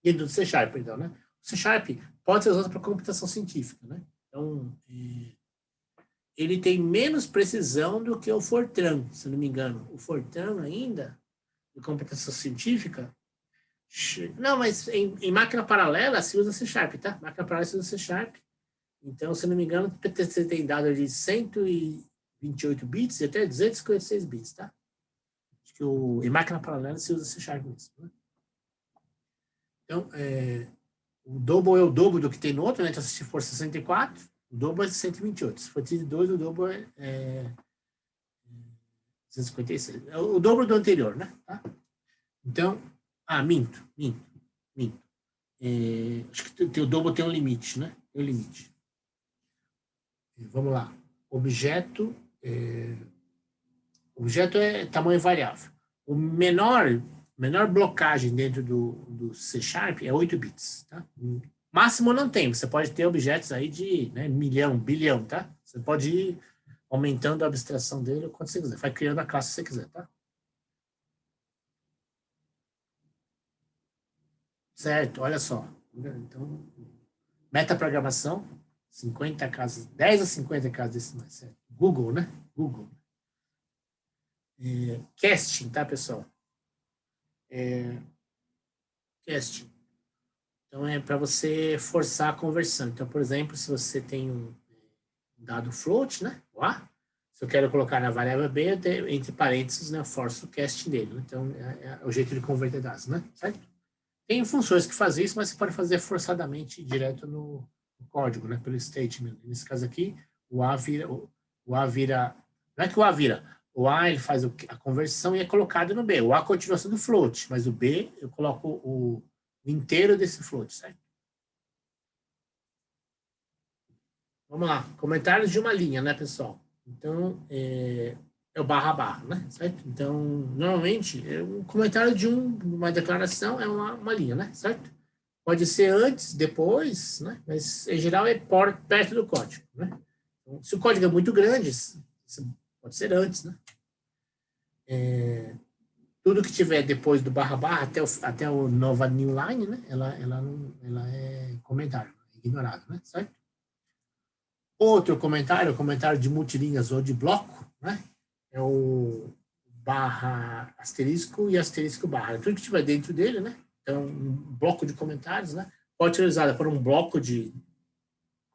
E do C Sharp, perdão, né? O C Sharp pode ser usado para computação científica, né? Então, ele tem menos precisão do que o Fortran, se não me engano. O Fortran ainda, de computação científica, não, mas em máquina paralela se usa C Sharp, tá? Máquina paralela se usa C Sharp. Então, se não me engano, o PTC tem dado de 128 bits e até 256 bits, tá? Acho que em máquina paralela se usa C Sharp mesmo, né? Então, o double é o dobro do que tem no outro, né? Então, se for 64, o dobro é 128. Se for 32, o dobro é 256. É o dobro do anterior, né? Tá? Então, minto. Acho que o dobro tem um limite, né? Tem um limite. Vamos lá. Objeto é tamanho variável. O menor blocagem dentro do C Sharp é 8 bits, tá? Máximo não tem, você pode ter objetos aí de milhão, bilhão, tá? Você pode ir aumentando a abstração dele quanto você quiser, vai criando a classe que você quiser, tá? Certo, olha só. Então, metaprogramação, 50 casas, 10 a 50 casas decimais, certo? Google, né? Google. Casting, tá, pessoal? Casting. Então, é para você forçar a conversão. Então, por exemplo, se você tem um dado float, né? Lá, se eu quero colocar na variável B, eu tenho, entre parênteses, né, eu forço o casting dele. Né? Então, é o jeito de converter dados, né? Certo? Tem funções que fazem isso, mas você pode fazer forçadamente direto no código, né? Pelo statement. Nesse caso aqui, o A vira. Não é que o A vira. O A ele faz a conversão e é colocado no B. O A continua sendo float, mas o B eu coloco o inteiro desse float, certo? Vamos lá. Comentários de uma linha, né, pessoal? Então, é o barra, né? Certo? Então, normalmente, um comentário de uma declaração é uma linha, né? Certo? Pode ser antes, depois, né? Mas, em geral, é perto do código, né? Então, se o código é muito grande, pode ser antes, né? Tudo que tiver depois do barra até o nova new line, né? Ela é comentário, ignorado, né? Certo? Outro comentário, comentário de multilinhas ou de bloco, né? É o barra asterisco e asterisco barra. Tudo que tiver dentro dele, né? Então, um bloco de comentários, né? Pode ser usado por um bloco de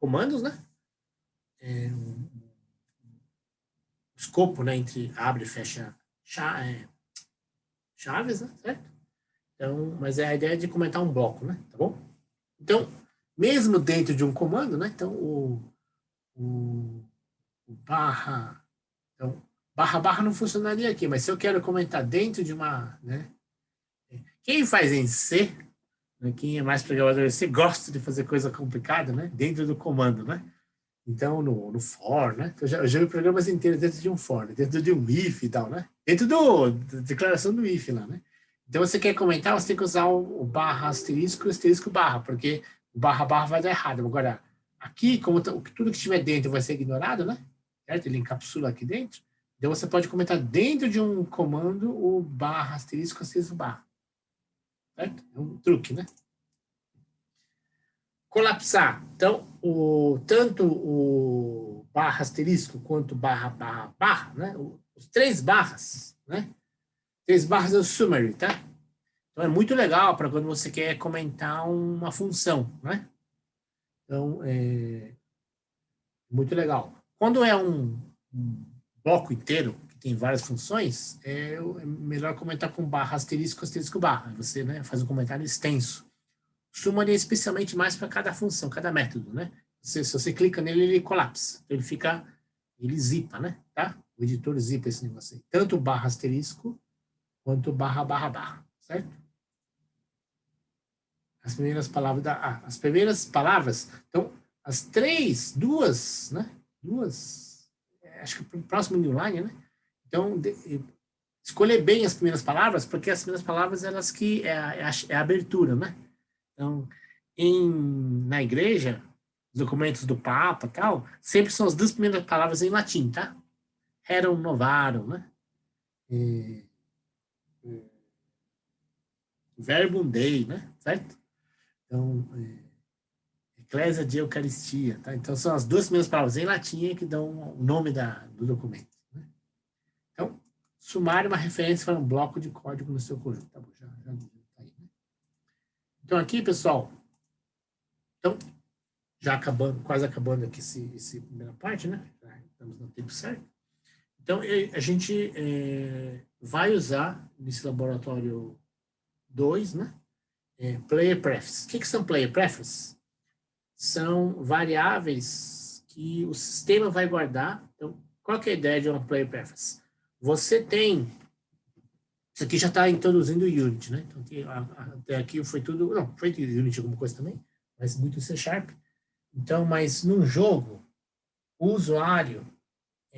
comandos, né? Um escopo, né? Entre abre e fecha chaves, né? Certo? Então, mas é a ideia de comentar um bloco, né? Tá bom? Então, mesmo dentro de um comando, né? Então, o barra. Então, barra não funcionaria aqui, mas se eu quero comentar dentro de uma, né? Quem faz em C, né, quem é mais programador em C, gosta de fazer coisa complicada, né? Dentro do comando, né? Então, no for, né? Eu já vi programas inteiros dentro de um for, né? Dentro de um if e tal, né? Dentro da declaração do if lá, né? Então, você quer comentar, você tem que usar o barra asterisco, asterisco barra, porque o barra vai dar errado. Agora, aqui, como tudo que estiver dentro vai ser ignorado, né? Certo? Ele encapsula aqui dentro. Então, você pode comentar dentro de um comando o barra asterisco, asterisco barra. Certo? É um truque, né? Colapsar. Então, tanto o barra asterisco quanto barra, né? Os 3 barras, né? 3 barras é o summary, tá? Então, é muito legal para quando você quer comentar uma função, né? Então, é muito legal. Quando é um bloco inteiro, que tem várias funções, é melhor comentar com barra asterisco, asterisco barra. Você, né, faz um comentário extenso. Summary é especialmente mais para cada função, cada método, né? Se você clica nele, ele colapsa. Então, ele zipa, né? Tá? O editor zipa esse negócio aí. Tanto barra asterisco, quanto barra, certo? As primeiras palavras, então, duas, né? Acho que o próximo new line, né? Então, escolher bem as primeiras palavras, porque as primeiras palavras, elas que é a abertura, né? Então, na igreja, os documentos do Papa e tal, sempre são as 2 primeiras palavras em latim, tá? Rerum novarum, né? Verbum Dei, né? Certo? Então, Eclésia de Eucaristia, tá? Então, são as 2 primeiras palavras em latim que dão o nome do documento. Né? Então, sumário é uma referência para um bloco de código no seu conjunto. Tá bom, já tá aí, né? Então, aqui, pessoal, então, já quase acabando aqui essa primeira parte, né? Já estamos no tempo certo. Então, a gente vai usar nesse laboratório 2, né? Player preferences. O que são player preferences? São variáveis que o sistema vai guardar. Então, qual que é a ideia de uma player preference? Você tem... Isso aqui já está introduzindo o Unity, né? Então, até aqui foi tudo... Não, foi Unity alguma coisa também, mas muito C#. Então, mas num jogo, o usuário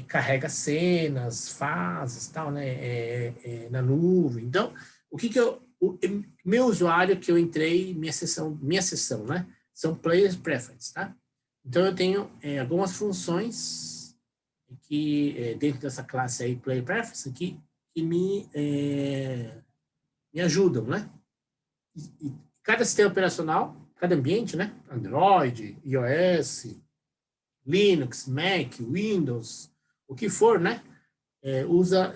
carrega cenas, fases, tal, né? Na nuvem. Então, meu usuário que eu entrei, minha sessão, né? São Player Preferences, tá? Então, eu tenho algumas funções que, dentro dessa classe aí, Player Preferences, que me ajudam, né? E cada sistema operacional, cada ambiente, né? Android, iOS, Linux, Mac, Windows, o que for, né? Usa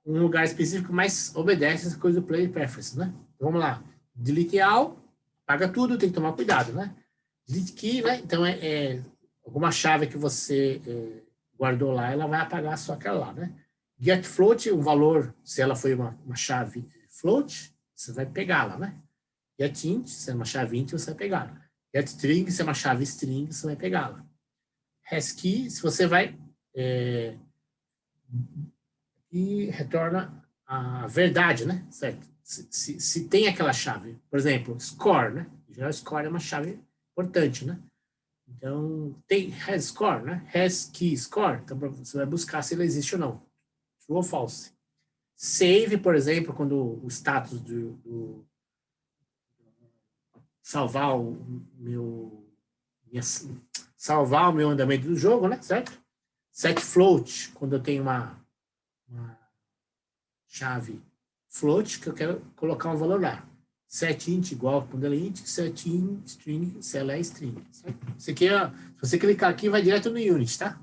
um lugar específico, mas obedece essa coisa do Player Preference, né? Então, vamos lá. Delete all, apaga tudo, tem que tomar cuidado, né? Delete key, né? Então, alguma chave que você guardou lá, ela vai apagar só aquela lá, né? Get float, um valor, se ela foi uma chave float, você vai pegá-la, né? Get int, se é uma chave int, você vai pegá-la. Get string, se é uma chave string, você vai pegá-la. HasKey, se você vai e retorna a verdade, né? Certo? Se tem aquela chave, por exemplo, score, né? Já score é uma chave importante, né? Então, tem has score, né? Has key score, então você vai buscar se ela existe ou não. True ou false. Save, por exemplo, quando o status do salvar o meu andamento do jogo, né? Certo? Set float, quando eu tenho uma chave float, que eu quero colocar um valor lá. Set int igual quando ela é int, set in string, se ela é string. Certo? Isso aqui se você clicar aqui, vai direto no Unity, tá?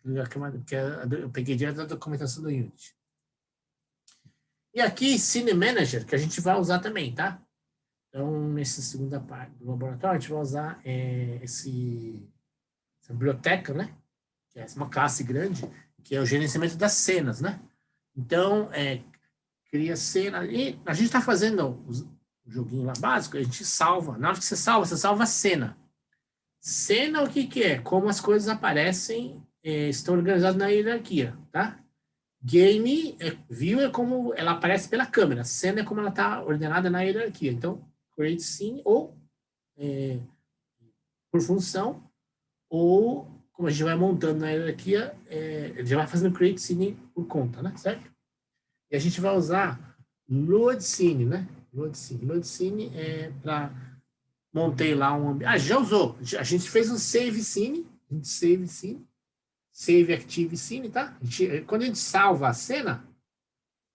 Eu peguei direto da documentação do Unity. E aqui, Scene Manager, que a gente vai usar também, tá? Então, nessa segunda parte do laboratório, a gente vai usar essa biblioteca, né? Que é uma classe grande, que é o gerenciamento das cenas, né? Então, cria cena. E a gente está fazendo o joguinho lá básico, a gente salva. Na hora que você salva a cena. Cena, o que é? Como as coisas aparecem, estão organizadas na hierarquia, tá? Game, view é como ela aparece pela câmera. Cena é como ela está ordenada na hierarquia. Então, create scene ou por função, ou como a gente vai montando na hierarquia, ele já vai fazendo create scene por conta, né? Certo? E a gente vai usar load scene, né? Load scene. Load scene é para montei lá um ambiente. Ah, já usou. A gente fez um save scene. A gente save scene. Save active scene, tá? Quando a gente salva a cena,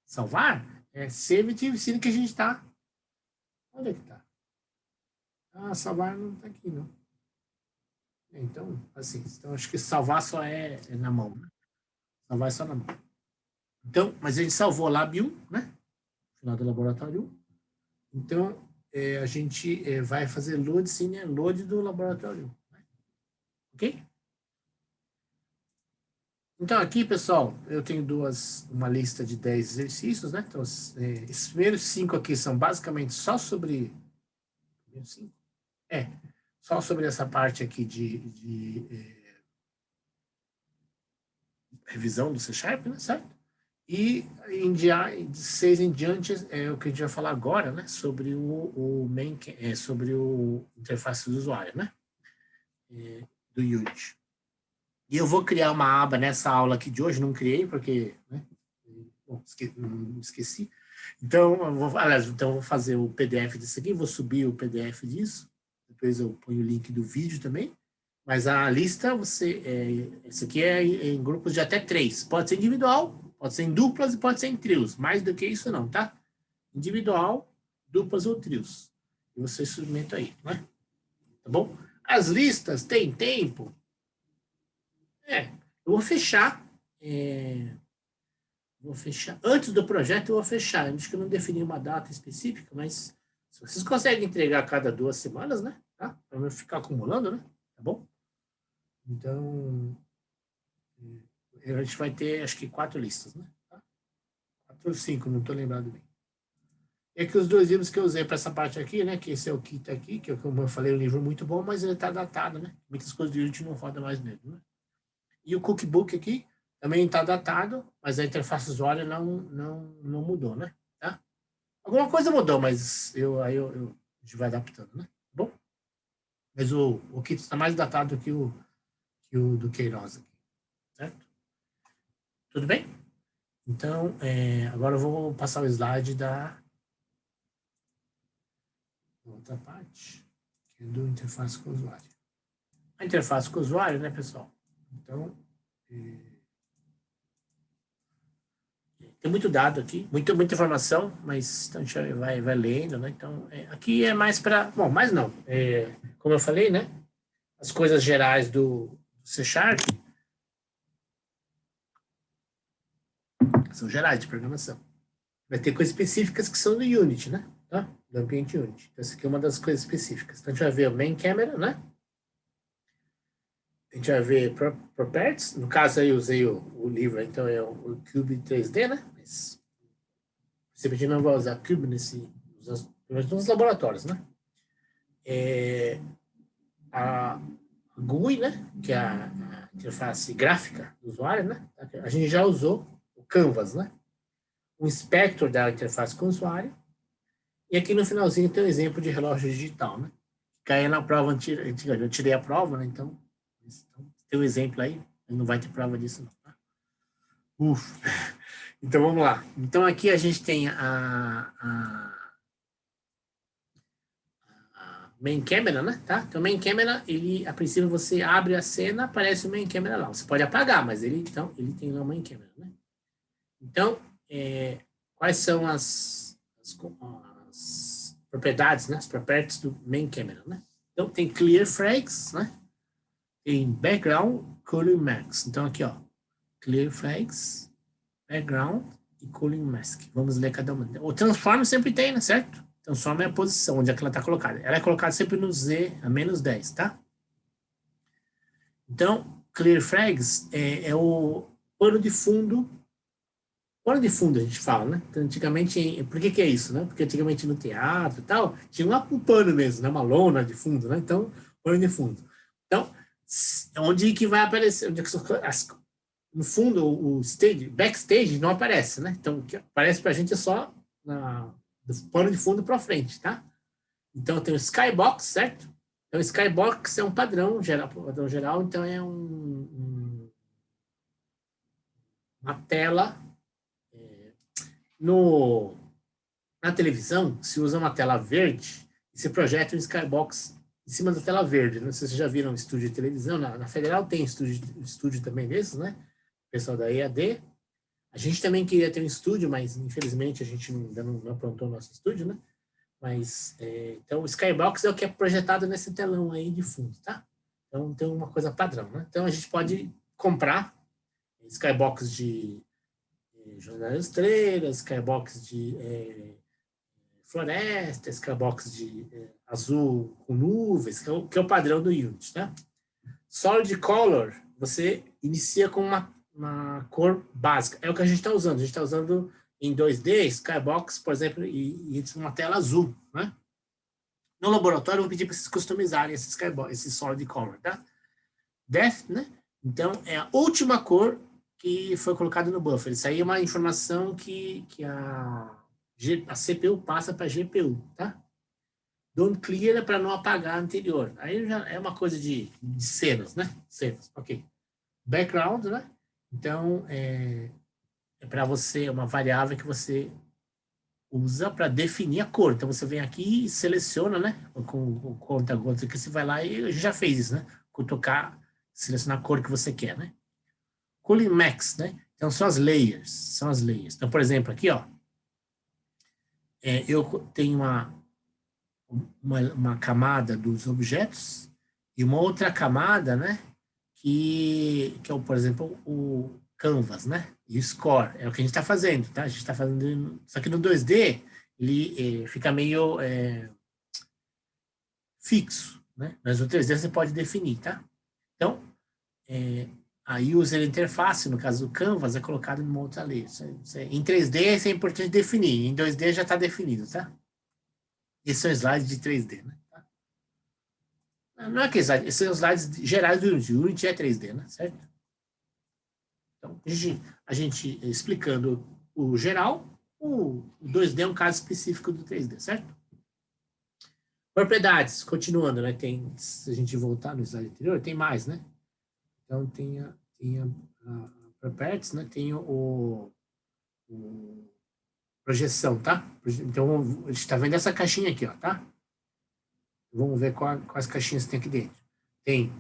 salvar, é save active scene que a gente tá. Onde é que tá? Ah, salvar não tá aqui, não. Então, assim, então acho que salvar só é na mão, né? Salvar é só na mão. Então, mas a gente salvou lá Lab 1, né? Final do laboratório 1. Então, a gente vai fazer load scene, load do laboratório 1. Né? Ok? Então, aqui, pessoal, eu tenho uma lista de 10 exercícios, né? Então, esses primeiros 5 aqui são basicamente só sobre... só sobre essa parte aqui de revisão do C Sharp, né? Certo? E de 6 em diante é o que a gente vai falar agora, né? Sobre sobre o interface do usuário, né? Do Unity. E eu vou criar uma aba nessa aula aqui de hoje, não criei porque, né? Bom, esqueci. Então, eu vou fazer o PDF disso aqui, vou subir o PDF disso, depois eu ponho o link do vídeo também, mas a lista, esse aqui é em grupos de até 3, pode ser individual, pode ser em duplas e pode ser em trios, mais do que isso não, tá? Individual, duplas ou trios. E você submete aí, né? Tá bom? As listas, tem tempo? Eu vou fechar, antes do projeto eu vou fechar, acho que eu não defini uma data específica, mas se vocês conseguem entregar a cada 2 semanas, né, tá? Para não ficar acumulando, né, tá bom? Então, a gente vai ter, acho que 4 listas, né, tá? 4 ou 5, não estou lembrado bem. E aqui os 2 livros que eu usei para essa parte aqui, né, que esse é o Kit aqui, que como eu falei, é um livro muito bom, mas ele está datado, né, muitas coisas de Unity não roda mais nele, né? E o Cookbook aqui, também está datado, mas a interface usuário não mudou, né? Tá? Alguma coisa mudou, mas a gente vai adaptando, né? Bom, mas o kit está mais datado que o do Queiroz aqui, certo? Tudo bem? Então, agora eu vou passar o slide da outra parte, que é do interface com o usuário. A interface com o usuário, né, pessoal? Então, tem muito dado aqui, muita informação, mas então a gente vai lendo, né? Então, aqui é mais para... Bom, mais não. Como eu falei, né? As coisas gerais do C Sharp são gerais de programação. Vai ter coisas específicas que são do Unity, né? Tá? Do ambiente Unity. Então, essa aqui é uma das coisas específicas. Então, a gente vai ver o main camera, né? A gente vai ver properties. No caso, aí eu usei o livro, então é o Cube 3D, né? Mas a gente não vai usar Cube nos laboratórios, né? A GUI, né? Que é a interface gráfica do usuário, né? A gente já usou o Canvas, né? O inspector da interface com o usuário. E aqui no finalzinho tem um exemplo de relógio digital, né? Caiu na prova antiga, eu tirei a prova, né? Então tem um exemplo aí, não vai ter prova disso, não. Tá? Então, vamos lá. Então, aqui a gente tem a main camera, né? Tá? Então, main camera, a princípio, você abre a cena, aparece o main camera lá. Você pode apagar, mas ele tem lá o main camera, né? Então, quais são as propriedades, né? As properties do main camera, né? Então, tem clear flags, né? Tem background, cooling mask. Então, aqui, ó, clear flags, background e cooling mask. Vamos ler cada uma. O transform sempre tem, né? Certo? Transform é a posição onde é que ela está colocada. Ela é colocada sempre no Z a menos 10, tá? Então, clear flags é o pano de fundo. Pano de fundo a gente fala, né? Então, antigamente, por que é isso, né? Porque antigamente no teatro e tal, tinha um pano mesmo, né? Uma lona de fundo, né? Então, pano de fundo. Então, onde que vai aparecer? Onde é que no fundo, o stage, backstage não aparece, né? Então, o que aparece para a gente é só do pano de fundo para frente, tá? Então, tem o Skybox, certo? Então, o Skybox é um padrão geral, então é uma tela. Na televisão, se usa uma tela verde e se projeta um Skybox em cima da tela verde. Não sei se vocês já viram um estúdio de televisão. Na Federal tem estúdio também desses, né? O pessoal da EAD. A gente também queria ter um estúdio, mas infelizmente a gente ainda não aprontou o nosso estúdio, né? Mas, então, o Skybox é o que é projetado nesse telão aí de fundo, tá? Então, tem uma coisa padrão, né? Então, a gente pode comprar Skybox de Jornada das Estrelas, Skybox de floresta, Skybox de azul com nuvens, que é o padrão do Unity, tá? Solid Color, você inicia com uma cor básica. É o que a gente está usando. A gente está usando em 2D, Skybox, por exemplo, e uma tela azul, né? No laboratório, eu vou pedir para vocês customizarem esse Skybox, esse Solid Color, tá? Depth, né? Então, é a última cor que foi colocada no buffer. Isso aí é uma informação que a CPU passa para a GPU, tá? Don't clear é para não apagar a anterior. Aí já é uma coisa de cenas, né? Cenas, ok. Background, né? Então, é para você, uma variável que você usa para definir a cor. Então, você vem aqui e seleciona, né? Com o conta-gotas aqui, você vai lá e já fez isso, né? Cutucar, selecionar a cor que você quer, né? Cooling Max, né? Então, são as layers. Então, por exemplo, aqui, ó. Eu tenho uma camada dos objetos e uma outra camada, né? Que é, por exemplo, o Canvas, né? E o Score. É o que a gente está fazendo, tá? A gente está fazendo... Só que no 2D, ele fica meio fixo, né? Mas no 3D você pode definir, tá? Então, a user interface, no caso do Canvas, é colocado numa outra layer. Em 3D, isso é importante definir. Em 2D já está definido, tá? Esses são slides de 3D, né? Não é que slide, esses são slides gerais do Unity. O Unity é 3D, né? Certo? Então, a gente explicando o geral, o 2D é um caso específico do 3D, certo? Propriedades, continuando, né? Tem, se a gente voltar no slide anterior, tem mais, né? Então, tem a properties, né? Tem o projeção, tá? Então, a gente está vendo essa caixinha aqui, ó, tá? Vamos ver quais caixinhas tem aqui dentro. Tem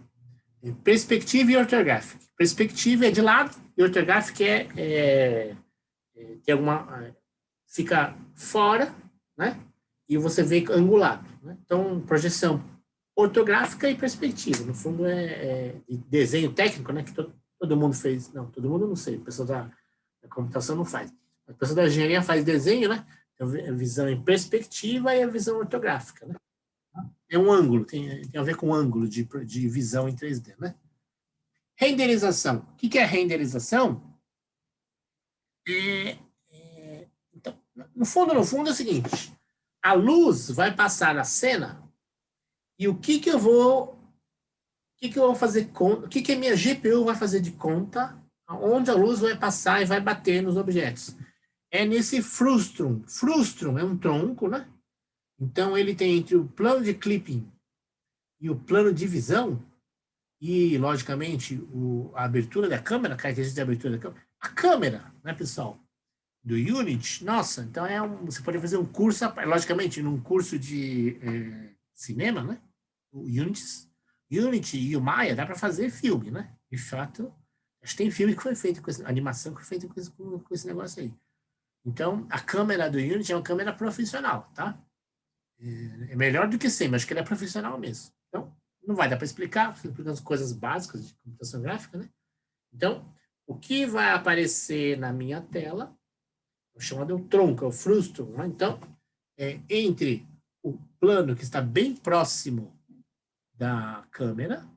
perspectiva e orthographic. Perspectiva é de lado e orthographic tem fica fora, né? E você vê angulado, né? Então, projeção ortográfica e perspectiva. No fundo, de desenho técnico, né? Que todo mundo fez. Não, todo mundo não sei. A pessoa da computação não faz. A pessoa da engenharia faz desenho, né? Então, a visão em perspectiva e a visão ortográfica, né? É um ângulo, tem a ver com o ângulo de visão em 3D, né? Renderização. O que é renderização? Então, no fundo é o seguinte: a luz vai passar na cena e o que eu vou fazer conta, o que a minha GPU vai fazer de conta, onde a luz vai passar e vai bater nos objetos. É nesse frustrum. Frustrum é um tronco, né? Então, ele tem entre o plano de clipping e o plano de visão, e, logicamente, a abertura da câmera, a característica de abertura da câmera. A câmera, né, pessoal, do Unity, nossa, então você pode fazer um curso, logicamente, num curso de cinema, né? O Unity e o Maya dá para fazer filme, né? De fato, acho que tem filme que foi feito com animação que foi feita com esse negócio aí. Então, a câmera do Unity é uma câmera profissional, tá? É melhor do que sem, mas acho que ele é profissional mesmo. Então, não vai dar para explicar, porque as coisas básicas de computação gráfica, né? Então, o que vai aparecer na minha tela é o chamado tronco, é o frustrum, né? Então, entre o plano que está bem próximo da câmera,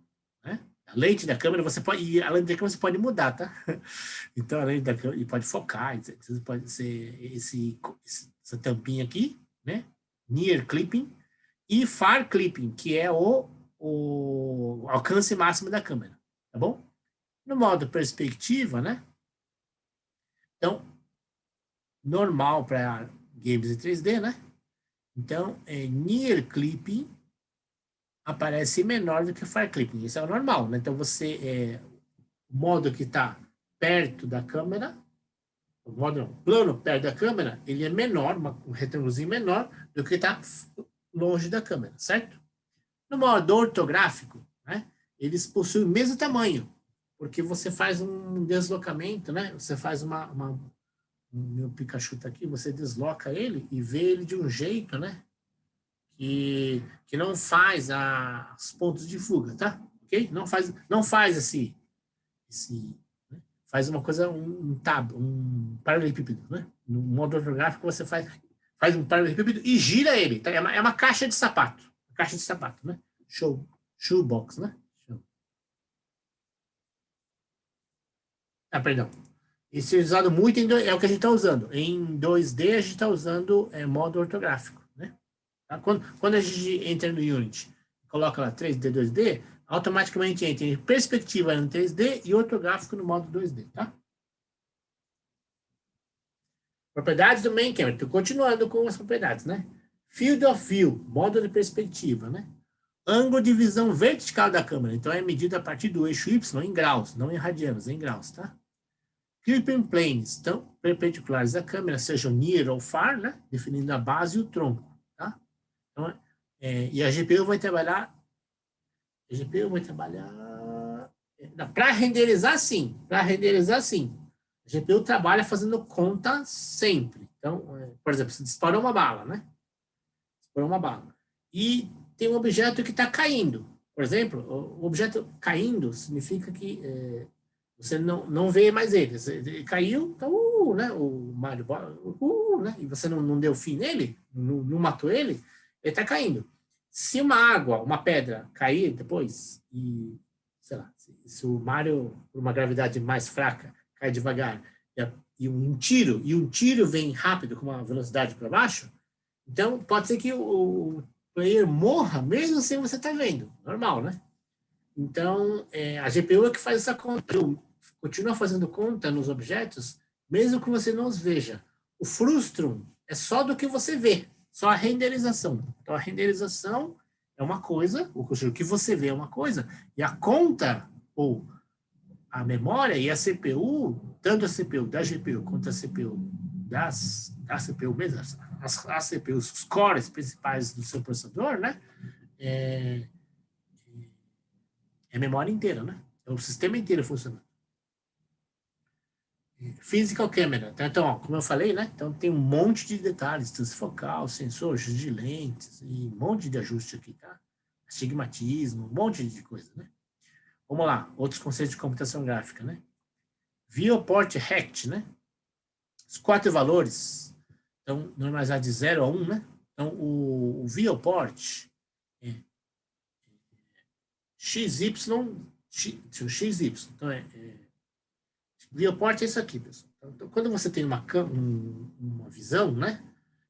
né? A lente da câmera, você pode, e a lente da câmera você pode mudar, tá? Então, a lente da câmera, e pode focar, pode ser essa tampinha aqui, né? Near clipping e far clipping, que é o alcance máximo da câmera, tá bom? No modo perspectiva, né? Então, normal para games em 3D, né? Então, near clipping aparece menor do que far clipping. Isso é o normal, né? Então, o modo que está perto da câmera, o modo plano perto da câmera, ele é menor, um retângulozinho menor do que está longe da câmera, certo? No modo ortográfico, né? Eles possuem o mesmo tamanho, porque você faz um deslocamento, né? Você faz o meu Pikachu tá aqui, você desloca ele e vê ele de um jeito, né? Que não faz os pontos de fuga, tá? Ok? Não faz né? Faz uma coisa, um paralelepípedo, né? No modo ortográfico você faz um paralelepípedo e gira ele, tá? É uma caixa de sapato, né? Shoebox, né? Perdão. Isso é usado muito, é o que a gente está usando. Em 2D, a gente está usando modo ortográfico. Né? Tá? Quando a gente entra no Unity, coloca lá 3D, 2D, automaticamente entra em perspectiva no 3D e ortográfico no modo 2D. Tá? Propriedades do main camera. Estou continuando com as propriedades. Né? Field of view, modo de perspectiva. Né? Ângulo de visão vertical da câmera. Então, é medido a partir do eixo Y em graus, não em radianos, em graus. Tá? Clipping planes, então, perpendiculares à câmera, sejam near ou far, né? Definindo a base e o tronco, tá? Então, e a GPU vai trabalhar para renderizar sim, A GPU trabalha fazendo conta sempre. Então, por exemplo, você disparou uma bala, né? Disparou uma bala. E tem um objeto que está caindo. Por exemplo, o objeto caindo significa que você não vê mais ele. Ele caiu, então, né, o Mario, né, e você não deu fim nele, não matou ele, ele está caindo. Se uma pedra cair depois, e, sei lá, se o Mario, por uma gravidade mais fraca, cai devagar, e um tiro vem rápido, com uma velocidade para baixo, então pode ser que o player morra, mesmo sem você estar vendo. Normal, né? Então, a GPU é que faz essa conta, continua fazendo conta nos objetos, mesmo que você não os veja. O frustrum é só do que você vê, só a renderização. Então, a renderização é uma coisa, o que você vê é uma coisa, e a conta, ou a memória e a CPU, tanto a CPU da GPU quanto a CPU da CPU mesmo, as CPUs, os cores principais do seu processador, né? É memória inteira, né? É o sistema inteiro funcionando. Physical camera. Então, ó, como eu falei, né? Então tem um monte de detalhes, transfocal, sensor, ajuste de lentes, e um monte de ajuste aqui, tá? Astigmatismo, um monte de coisa, né? Vamos lá, outros conceitos de computação gráfica, né? Viewport Rect, né? Os 4 valores, então, normalizado de 0 a 1, né? Então, o viewport XY, XY. Então, viewport é isso aqui, pessoal. Então, quando você tem uma visão, né?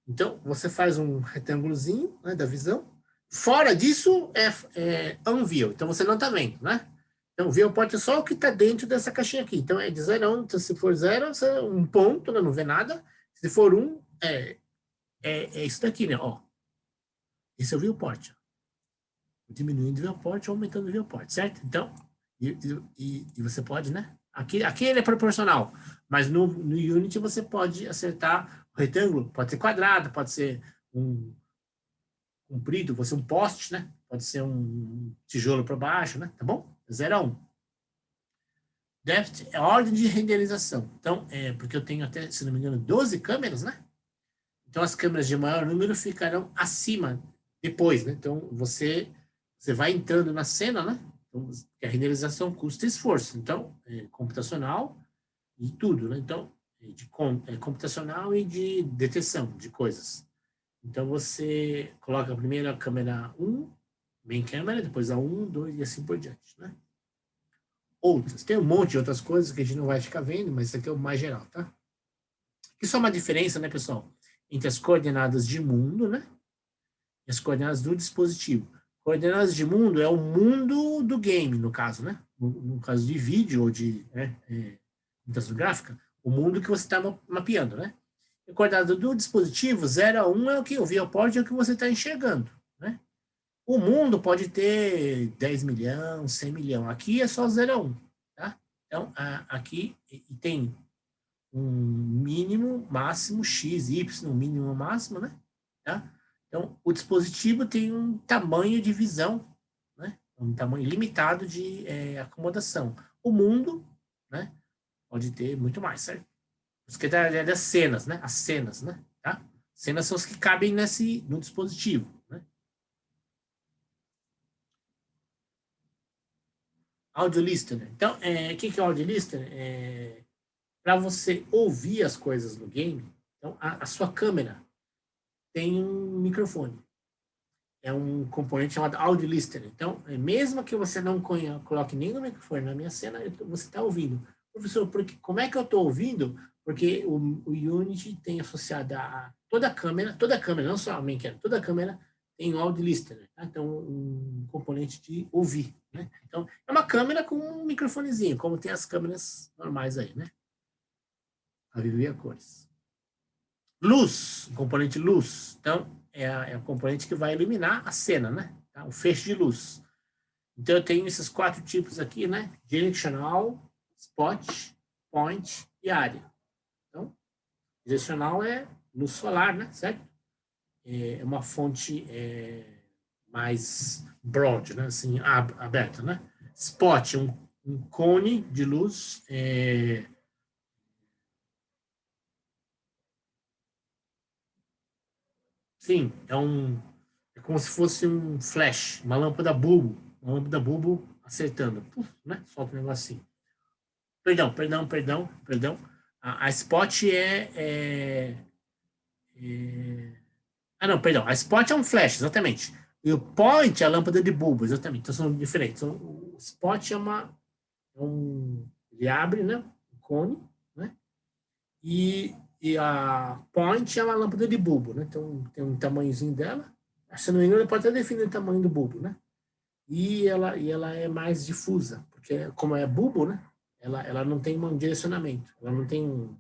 Então, você faz um retângulozinho, né, da visão. Fora disso, é unview. Então, você não está vendo, né? Então, viewport é só o que está dentro dessa caixinha aqui. Então, é de 0 a 1. Então, se for 0, é um ponto, né, não vê nada. Se for 1, é isso daqui, né? Ó. Esse é o viewport. Diminuindo o viewport, aumentando o viewport, certo? Então, e você pode, né? Aqui ele é proporcional, mas no Unity você pode acertar o retângulo, pode ser quadrado, pode ser um comprido, pode ser um poste, né? Pode ser um tijolo para baixo, né? Tá bom? 0 a 1. Depth é a ordem de renderização. Então, porque eu tenho até, se não me engano, 12 câmeras, né? Então, as câmeras de maior número ficarão acima depois, né? Então, você vai entrando na cena, né? Então, a renderização custa esforço. Então, computacional e tudo, né? Então, computacional e de detecção de coisas. Então, você coloca a primeira câmera 1, main camera, depois a 1, 2 e assim por diante, né? Outras. Tem um monte de outras coisas que a gente não vai ficar vendo, mas isso aqui é o mais geral, tá? Isso é uma diferença, né, pessoal? Entre as coordenadas de mundo, né? E as coordenadas do dispositivo. Coordenadas de mundo é o mundo do game, no caso, né? No caso de vídeo ou de computação gráfica, o mundo que você está mapeando, né? E coordenada do dispositivo, 0 a 1 é o que o viewport é o que você está enxergando, né? O mundo pode ter 10 milhões, 100 milhões. Aqui é só 0 a 1, tá? Então, aqui tem um mínimo, máximo, x, y, mínimo, máximo, né? Tá? Então, o dispositivo tem um tamanho de visão, né? Um tamanho limitado de acomodação. O mundo, né? Pode ter muito mais, certo? Os que das cenas, né? As cenas, né? Tá? Cenas são os que cabem no dispositivo, né? Audio listener. Então, o que é o audio listener? Para você ouvir as coisas no game, então a sua câmera tem um microfone. É um componente chamado audio listener. Então, mesmo que você não coloque nem no microfone na minha cena, você está ouvindo. Professor, como é que eu estou ouvindo? Porque o Unity tem associado a toda a câmera, não só a main camera, toda a câmera tem um audio listener. Tá? Então, um componente de ouvir. Né? Então, é uma câmera com um microfonezinho, como tem as câmeras normais aí, né? A viver a cores. Luz, componente luz. Então, é o componente que vai iluminar a cena, né? Tá? O feixe de luz. Então, eu tenho esses 4 tipos aqui, né? Direcional, spot, point e área. Então, direcional é luz solar, né? Certo? É uma fonte mais broad, né? Assim, aberta, né? Spot, um cone de luz sim, é como se fosse um flash, uma lâmpada bulbo acertando, né? Solta um negocinho. Perdão. A spot não, perdão. A spot é um flash, exatamente. E o point é a lâmpada de bulbo, exatamente. Então são diferentes. Então, o spot ele abre, né? Um cone, né? E a point é uma lâmpada de bulbo, né? Então tem um tamanhozinho dela. Se não me engano, ele pode até definir o tamanho do bulbo, né? E ela é mais difusa, porque como é bulbo, né? Ela não tem um direcionamento, ela não tem um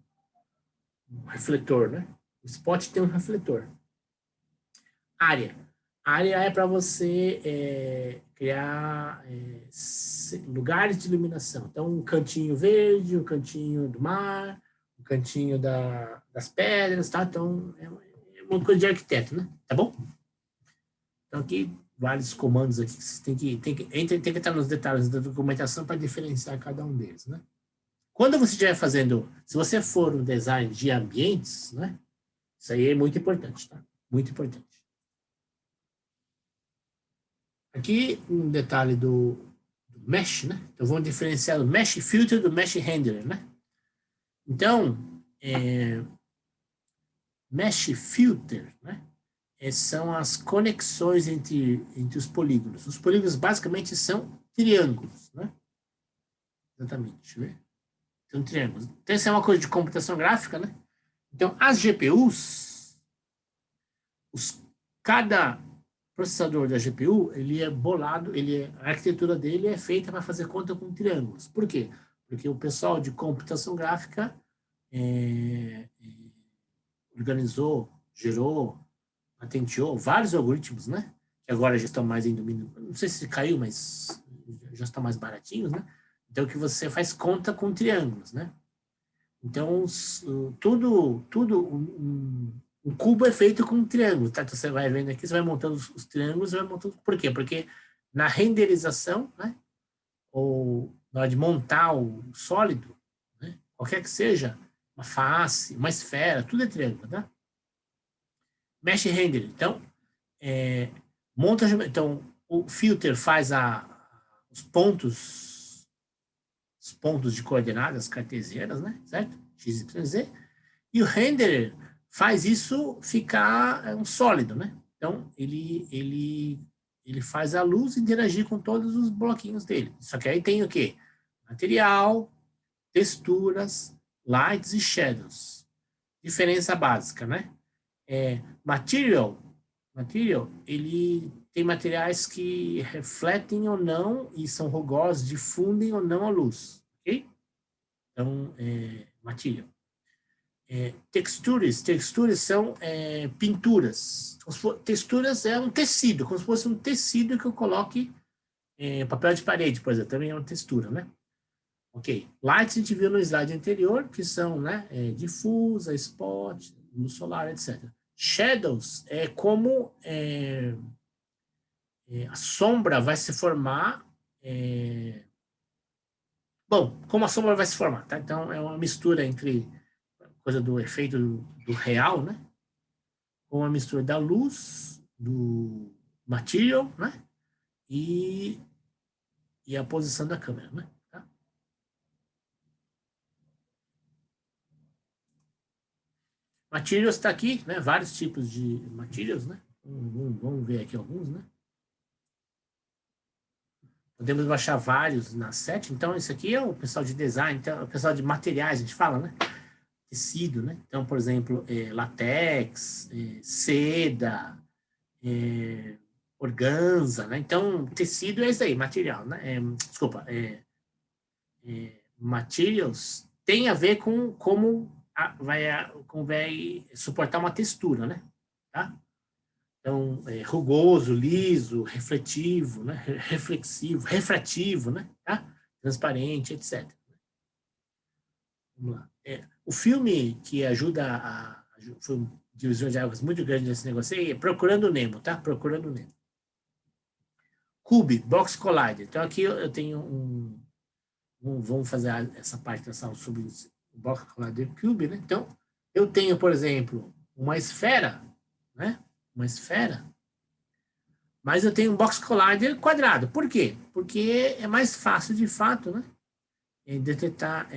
refletor, né? O spot tem um refletor. Área. Área é para você criar lugares de iluminação. Então, um cantinho verde, um cantinho do mar, um cantinho das pedras, tá? Então, é uma coisa de arquiteto, né? Tá bom? Então, aqui, vários comandos aqui que você tem que estar nos detalhes da documentação para diferenciar cada um deles, né? Quando você estiver fazendo, se você for um design de ambientes, né? Isso aí é muito importante, tá? Muito importante. Aqui um detalhe do mesh, né? Então vamos diferenciar o mesh filter do mesh renderer, né? Então, mesh filter, né? São as conexões entre os polígonos. Os polígonos basicamente são triângulos, né? Exatamente, deixa eu ver. São triângulos. Então, isso é uma coisa de computação gráfica, né? Então, as GPUs, cada processador da GPU, ele é bolado, a arquitetura dele é feita para fazer conta com triângulos. Por quê? Porque o pessoal de computação gráfica organizou, gerou, patenteou vários algoritmos, né? Que agora já estão mais em domínio, não sei se caiu, mas já estão mais baratinhos, né? Então, que você faz conta com triângulos, né? Então, tudo um cubo é feito com um triângulo, tá? Então, você vai vendo aqui, você vai montando os triângulos, vai montando. Por quê? Porque na renderização, né? Ou na hora de montar o sólido, né? Qualquer que seja, uma face, uma esfera, tudo é triângulo, tá? Mesh render. Então, então o filter faz os pontos de coordenadas cartesianas, né? Certo? X, Y, Z. E o renderer faz isso ficar um sólido, né? Então, ele faz a luz interagir com todos os bloquinhos dele. Só que aí tem o quê? Material, texturas, lights e shadows. Diferença básica, né? Material, ele tem materiais que refletem ou não e são rugosos, difundem ou não a luz, ok? Então, material. Texturas são pinturas. Texturas é um tecido, como se fosse um tecido que eu coloque papel de parede, por exemplo, também é uma textura, né? Ok. Lights a gente viu no slide anterior, que são, né, difusa, spot, luz solar, etc. Shadows é como a sombra vai se formar. Bom, como a sombra vai se formar, tá? Então é uma mistura entre coisa do efeito do real, né? Com a mistura da luz, do material, né? E a posição da câmera, né? Tá? Materials está aqui, né? Vários tipos de materials, né? Vamos ver aqui alguns, né? Podemos baixar vários na set. Então, isso aqui é o pessoal de design, então, o pessoal de materiais, a gente fala, né? Tecido, né? Então, por exemplo, latex, seda, organza, né? Então, tecido é isso aí, material, né? Desculpa, materials tem a ver com como vai suportar uma textura, né? Tá? Então, rugoso, liso, refletivo, né? Reflexivo, refrativo, né? Tá? Transparente, etc. Vamos lá. O filme que ajuda foi um divisor de águas muito grande nesse negócio aí é Procurando Nemo, tá? Procurando Nemo. Cube, Box Collider. Então, aqui eu tenho vamos fazer essa parte dessa aula sobre o Box Collider Cube, né? Então, eu tenho, por exemplo, uma esfera, né? Uma esfera, mas eu tenho um Box Collider quadrado. Por quê? Porque é mais fácil, de fato, né? Detectar.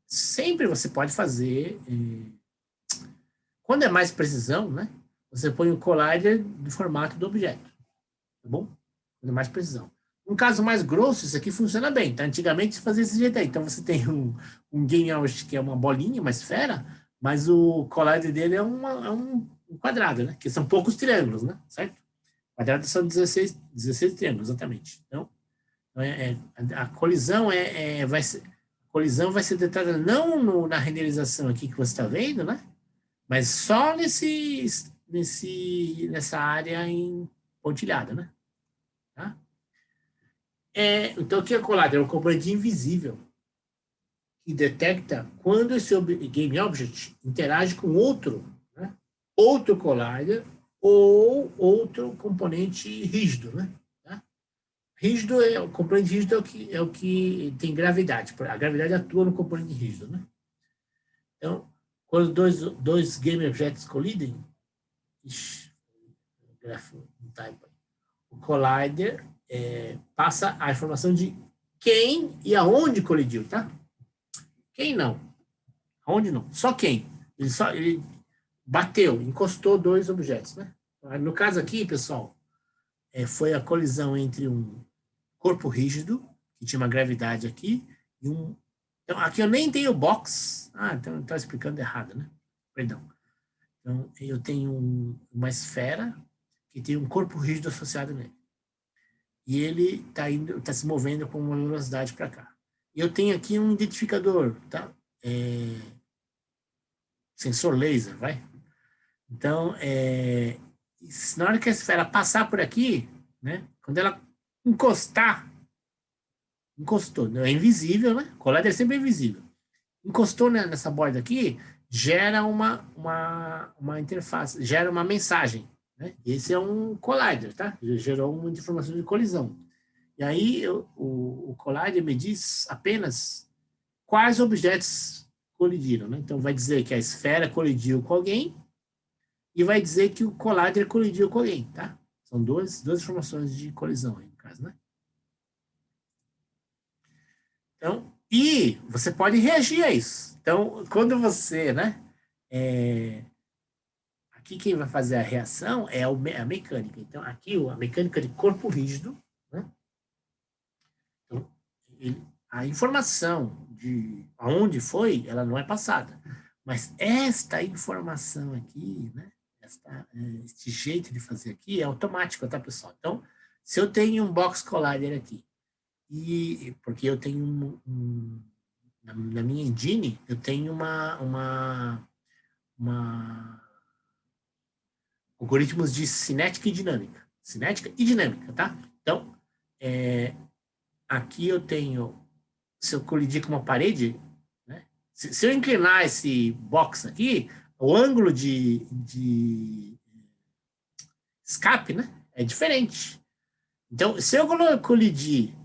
Sempre você pode fazer. Quando é mais precisão, né? Você põe o collider do formato do objeto. Tá bom? Quando é mais precisão. Um caso mais grosso, isso aqui funciona bem, tá? Antigamente se fazia desse jeito aí. Então você tem um game object que é uma bolinha, uma esfera, mas o collider dele é um quadrado, né? Que são poucos triângulos, né? Certo? Quadrados são 16 triângulos, exatamente. Então, a colisão colisão vai ser detectada não na renderização aqui que você está vendo, né? Mas só nessa área pontilhada, né? Tá? Então, o que é collider? É um componente invisível que detecta quando esse game object interage com outro, né? Outro collider ou outro componente rígido, né? Tá? Rígido o componente rígido é o que tem gravidade. A gravidade atua no componente rígido, né? Então, quando dois game objects colidem, o collider passa a informação de quem e aonde colidiu, tá? Quem não. Aonde não. Só quem. Ele bateu, encostou dois objetos, né? No caso aqui, pessoal, foi a colisão entre um corpo rígido, que tinha uma gravidade aqui, e Então, aqui eu nem tenho box. Então está explicando errado, né? Perdão. Então, eu tenho uma esfera que tem um corpo rígido associado nele. E ele está se movendo com uma velocidade para cá. E eu tenho aqui um identificador, tá? Sensor laser, vai? Então, na hora que a esfera passar por aqui, né? Quando ela encostou, não é invisível, né? Collider é sempre invisível. Encostou nessa borda aqui, gera uma interface, gera uma mensagem. Né? Esse é um collider, tá? Gerou uma informação de colisão. E aí o collider me diz apenas quais objetos colidiram. Né? Então vai dizer que a esfera colidiu com alguém e vai dizer que o collider colidiu com alguém. Tá? São duas informações de colisão aí, no caso. Né? Então, e você pode reagir a isso. Então, quando você, né? Aqui quem vai fazer a reação é a mecânica. Então, aqui a mecânica de corpo rígido, né? Então, a informação de aonde foi, ela não é passada. Mas esta informação aqui, né? este jeito de fazer aqui é automático, tá, pessoal? Então, se eu tenho um box collider aqui, porque eu tenho na minha engine, eu tenho algoritmos de cinética e dinâmica. Cinética e dinâmica, tá? Então, aqui eu tenho, se eu colidir com uma parede, né? Se eu inclinar esse box aqui, o ângulo de escape, né, é diferente. Então, se eu colidir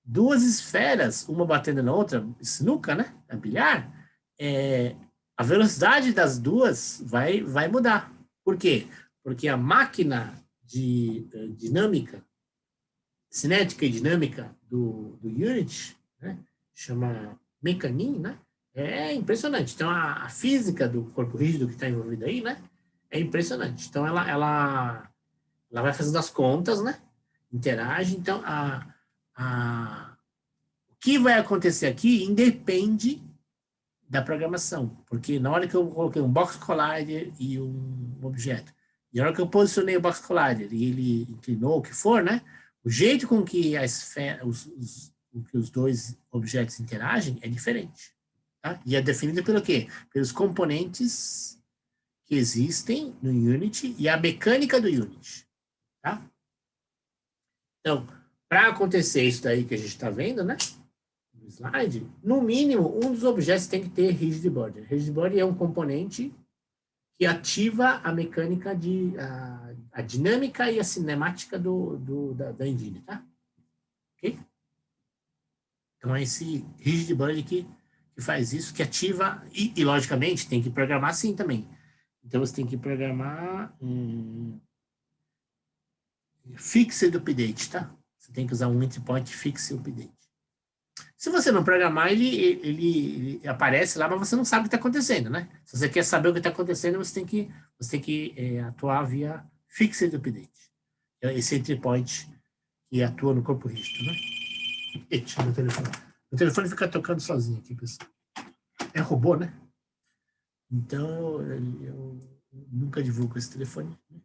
duas esferas, uma batendo na outra, sinuca, né, a bilhar, a velocidade das duas vai mudar. Por quê? Porque a máquina de dinâmica, cinética e dinâmica do Unity, né, chama Mecanim, né, é impressionante. Então, a física do corpo rígido que está envolvida aí, né, é impressionante. Então, ela vai fazendo as contas, né, interage. Então, o que vai acontecer aqui independe da programação, porque na hora que eu coloquei um box collider e um objeto, e na hora que eu posicionei o box collider e ele inclinou, o que for, né, o jeito com que a esfera, que os dois objetos interagem é diferente. Tá? E é definido pelo quê? Pelos componentes que existem no Unity e a mecânica do Unity. Tá? Então, para acontecer isso daí que a gente está vendo, né, no slide, no mínimo, um dos objetos tem que ter rigid body. Rigid body é um componente que ativa a mecânica a dinâmica e a cinemática da engine, tá? Ok? Então, é esse rigid body que faz isso, que ativa, e logicamente, tem que programar assim também. Então, você tem que programar fixed update, tá? Você tem que usar um entry point fixed update. Se você não programar, ele aparece lá, mas você não sabe o que está acontecendo, né? Se você quer saber o que está acontecendo, você tem que atuar via fixed update. Esse entry point que atua no corpo rígido, né? Eita, meu telefone. Meu telefone fica tocando sozinho aqui, pessoal. É robô, né? Então, eu nunca divulgo esse telefone. Né?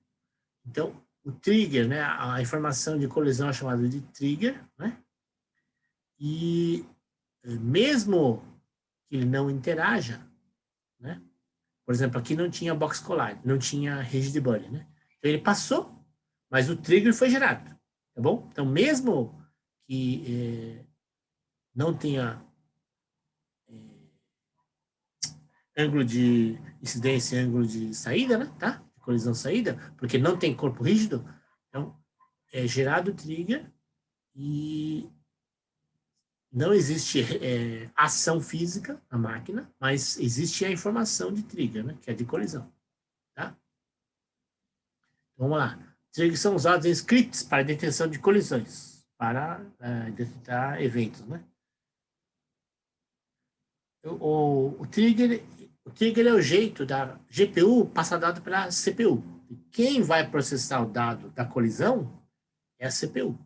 Então, o trigger, né? A informação de colisão é chamada de trigger, né? E mesmo que ele não interaja, né? Por exemplo, aqui não tinha box collider, não tinha rigid body, né? Então, ele passou, mas o trigger foi gerado, tá bom? Então, mesmo que não tenha ângulo de incidência e ângulo de saída, né? Tá? De colisão saída, porque não tem corpo rígido, então é gerado o trigger e não existe ação física na máquina, mas existe a informação de trigger, né? Que é de colisão, tá? Então, vamos lá. Triggers são usados em scripts para detecção de colisões, para detectar eventos, né? O trigger é o jeito da GPU passar dado para a CPU. Quem vai processar o dado da colisão é a CPU.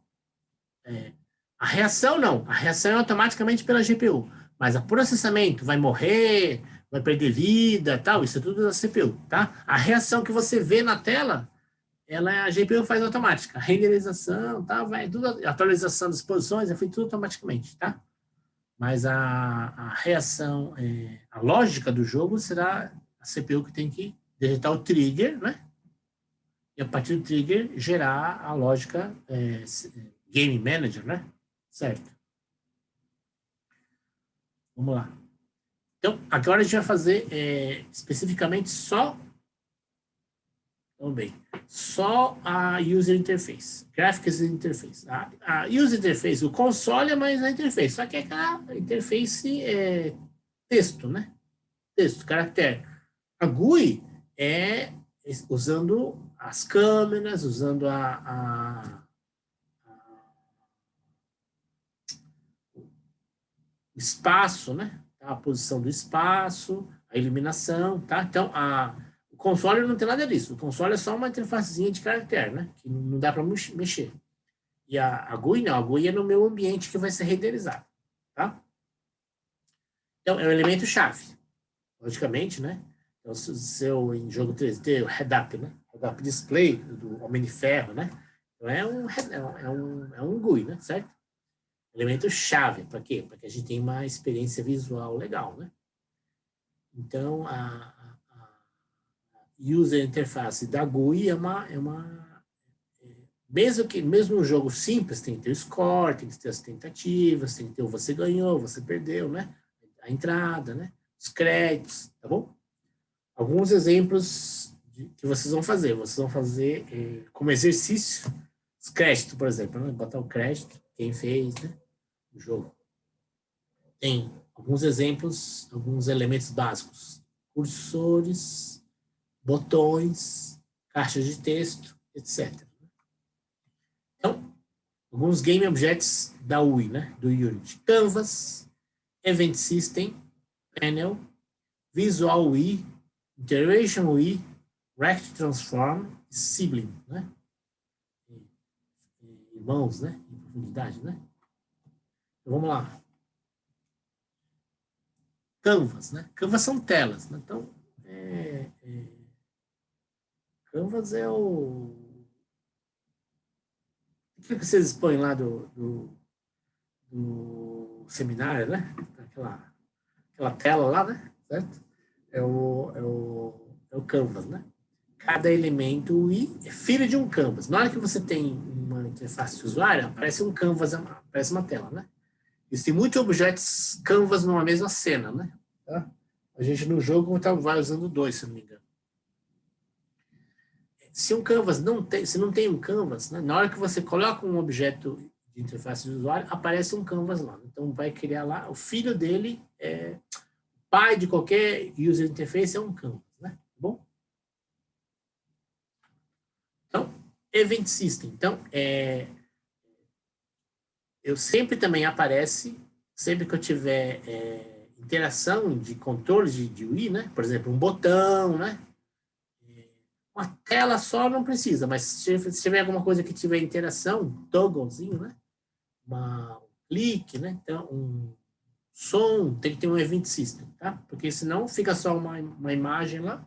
A reação não. A reação é automaticamente pela GPU. Mas o processamento vai morrer, vai perder vida, tal, isso é tudo da CPU, tá? A reação que você vê na tela, a GPU faz automática. A renderização, tá? Vai tudo, a atualização das posições é feito tudo automaticamente, tá? Mas a reação, a lógica do jogo será a CPU que tem que detectar o trigger, né? E a partir do trigger gerar a lógica Game Manager, né? Certo. Vamos lá. Então, agora a gente vai fazer especificamente só a User Interface, Graphics Interface. A User Interface, o console é mais a interface, só que é aquela interface texto, né? Texto, caractere. A GUI é usando as câmeras, usando o espaço, né? A posição do espaço, a iluminação, tá? Então, o console não tem nada disso. O console é só uma interfacezinha de caractere, né? Que não dá para mexer. E a GUI não. A GUI é no meu ambiente que vai ser renderizado, tá? Então, é um elemento chave, logicamente, né? Então, em jogo 3D, o head-up, né? up display, do Homem de Ferro, né? Então, é um GUI, né? Certo? Elemento chave, para quê? Para que a gente tenha uma experiência visual legal, né? Então, a user interface da GUI mesmo um jogo simples, tem que ter o score, tem que ter as tentativas, tem que ter o você ganhou, você perdeu, né? A entrada, né? Os créditos, tá bom? Alguns exemplos que vocês vão fazer. Vocês vão fazer como exercício os créditos, por exemplo, né? Botar o crédito, quem fez, né? O jogo. Tem alguns exemplos, alguns elementos básicos. Cursores, botões, caixas de texto, etc. Então, alguns game objects da UI, né? Do Unity. Canvas, Event System, Panel, Visual UI, Iteration UI, Rect Transform e Sibling, né? Irmãos, né? Em profundidade, né? Então, vamos lá. Canvas, né? Canvas são telas, né? Então, Canvas é o... Aquilo que vocês expõem lá do seminário, né? Aquela tela lá, né? Certo? É o Canvas, né? Cada elemento UI é filho de um Canvas. Na hora que você tem uma interface de usuário, aparece um Canvas, aparece uma tela, né? Existem muitos objetos Canvas numa mesma cena, né? Tá? A gente no jogo vai usando 2, se não me engano. Se um Canvas se não tem um Canvas, né? Na hora que você coloca um objeto de interface de usuário, aparece um Canvas lá. Então vai criar lá, o filho dele pai de qualquer user interface é um Canvas, né? Bom? Então, Event System. Então, eu sempre também aparece, sempre que eu tiver interação de controle de UI, né? Por exemplo, um botão, né? Uma tela só não precisa, mas se tiver alguma coisa que tiver interação, um togglezinho, né? Um clique, né? Então, um som, tem que ter um Event System, tá? Porque senão fica só uma imagem lá,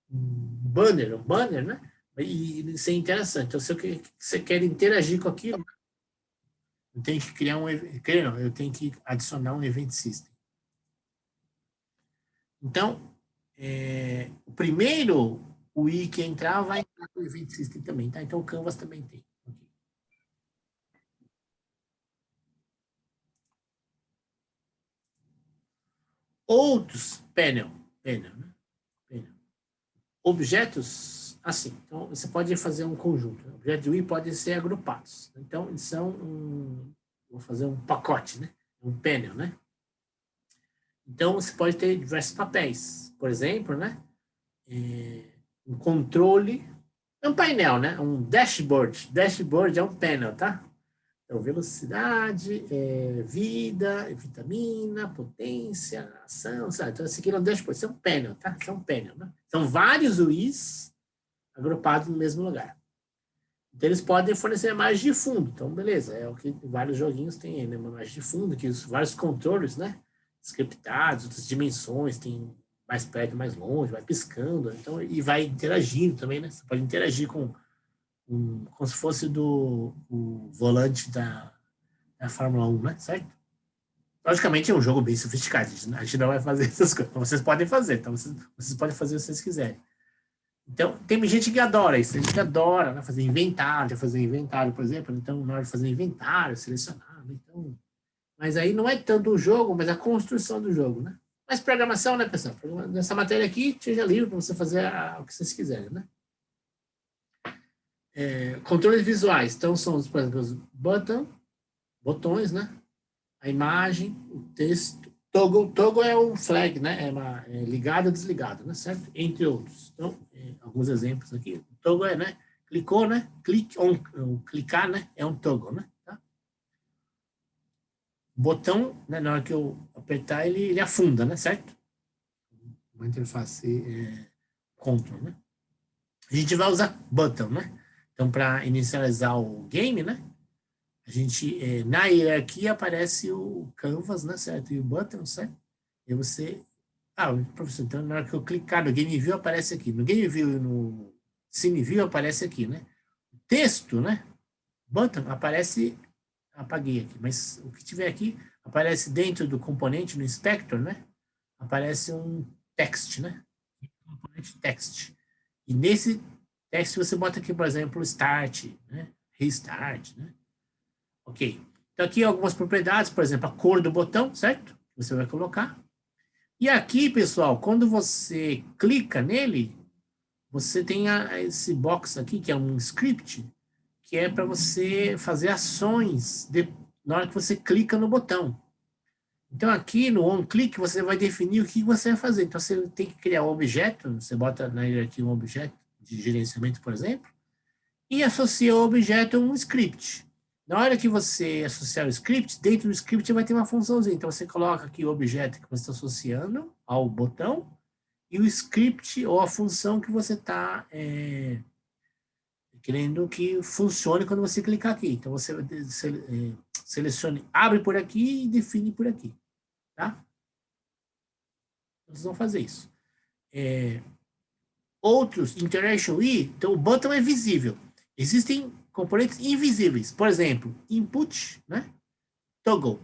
um banner, né? E sem interação. Então, se você quer interagir com aquilo, eu tenho que criar eu tenho que adicionar um Event System. Então, o primeiro UI que entrar vai entrar com o Event System também, tá? Então, o Canvas também tem. Okay. Outros, panel, né? Panel. Objetos, assim, então você pode fazer um conjunto. Né? Objetos de UI podem ser agrupados. Então, eles são vou fazer um pacote, né? Um panel, né? Então, você pode ter diversos papéis. Por exemplo, né? Um controle, é um painel, né? Um dashboard. Dashboard é um panel, tá? Então, velocidade, vida, vitamina, potência, ação, sabe? Então, esse aqui é um dashboard. Isso é um panel, tá? Isso é um panel, né? São vários UIs agrupados no mesmo lugar. Então, eles podem fornecer imagem de fundo. Então, beleza. É o que vários joguinhos têm, né? Uma imagem de fundo, que vários controles, né? Scriptados, outras dimensões, tem mais perto, mais longe, vai piscando. Então, e vai interagindo também, né? Você pode interagir como se fosse o volante da Fórmula 1, né? Certo? Logicamente é um jogo bem sofisticado, a gente não vai fazer essas coisas. Vocês podem fazer, então vocês podem fazer se vocês quiserem. Então, tem gente que adora isso, tem gente que adora, né, fazer inventário, por exemplo. Então, na hora de fazer inventário, selecionar, né? Então, mas aí não é tanto o jogo, mas a construção do jogo, né? Mas programação, né, pessoal? Nessa matéria aqui, seja livre para você fazer o que vocês quiserem, né? Controles visuais, então são, por exemplo, os botões, né? A imagem, o texto. Toggle é um flag, né? É ligado ou desligado, né? Certo? Entre outros. Então, alguns exemplos aqui. O toggle né? Clicou, né? Clicar, né? É um toggle, né? Tá? Botão, né? Na hora que eu apertar, ele afunda, né? Certo? Uma interface control, né? A gente vai usar button, né? Então, para inicializar o game, né? A gente, na hierarquia aparece o canvas, né, certo? E o button, certo? E você... professor, então na hora que eu clicar no Game View, aparece aqui. No Game View e no Cine View aparece aqui, né? Texto, né? Button aparece, apaguei aqui, mas o que tiver aqui aparece dentro do componente, no inspector, né? Aparece um text, né? Componente text. E nesse text você bota aqui, por exemplo, start, né? Restart, né? Ok. Então aqui algumas propriedades, por exemplo, a cor do botão, certo? Você vai colocar. E aqui, pessoal, quando você clica nele, você tem esse box aqui, que é um script, que é para você fazer ações na hora que você clica no botão. Então, aqui no onClick, você vai definir o que você vai fazer. Então, você tem que criar um objeto, você bota na hierarquia um objeto de gerenciamento, por exemplo, e associa ao objeto um script. Na hora que você associar o script, dentro do script vai ter uma funçãozinha. Então, você coloca aqui o objeto que você está associando ao botão e o script ou a função que você está querendo que funcione quando você clicar aqui. Então, você selecione, abre por aqui e define por aqui. Tá? Vocês vão fazer isso. Outros, Interaction I, então o botão é visível. Existem componentes invisíveis. Por exemplo, input, né? Toggle.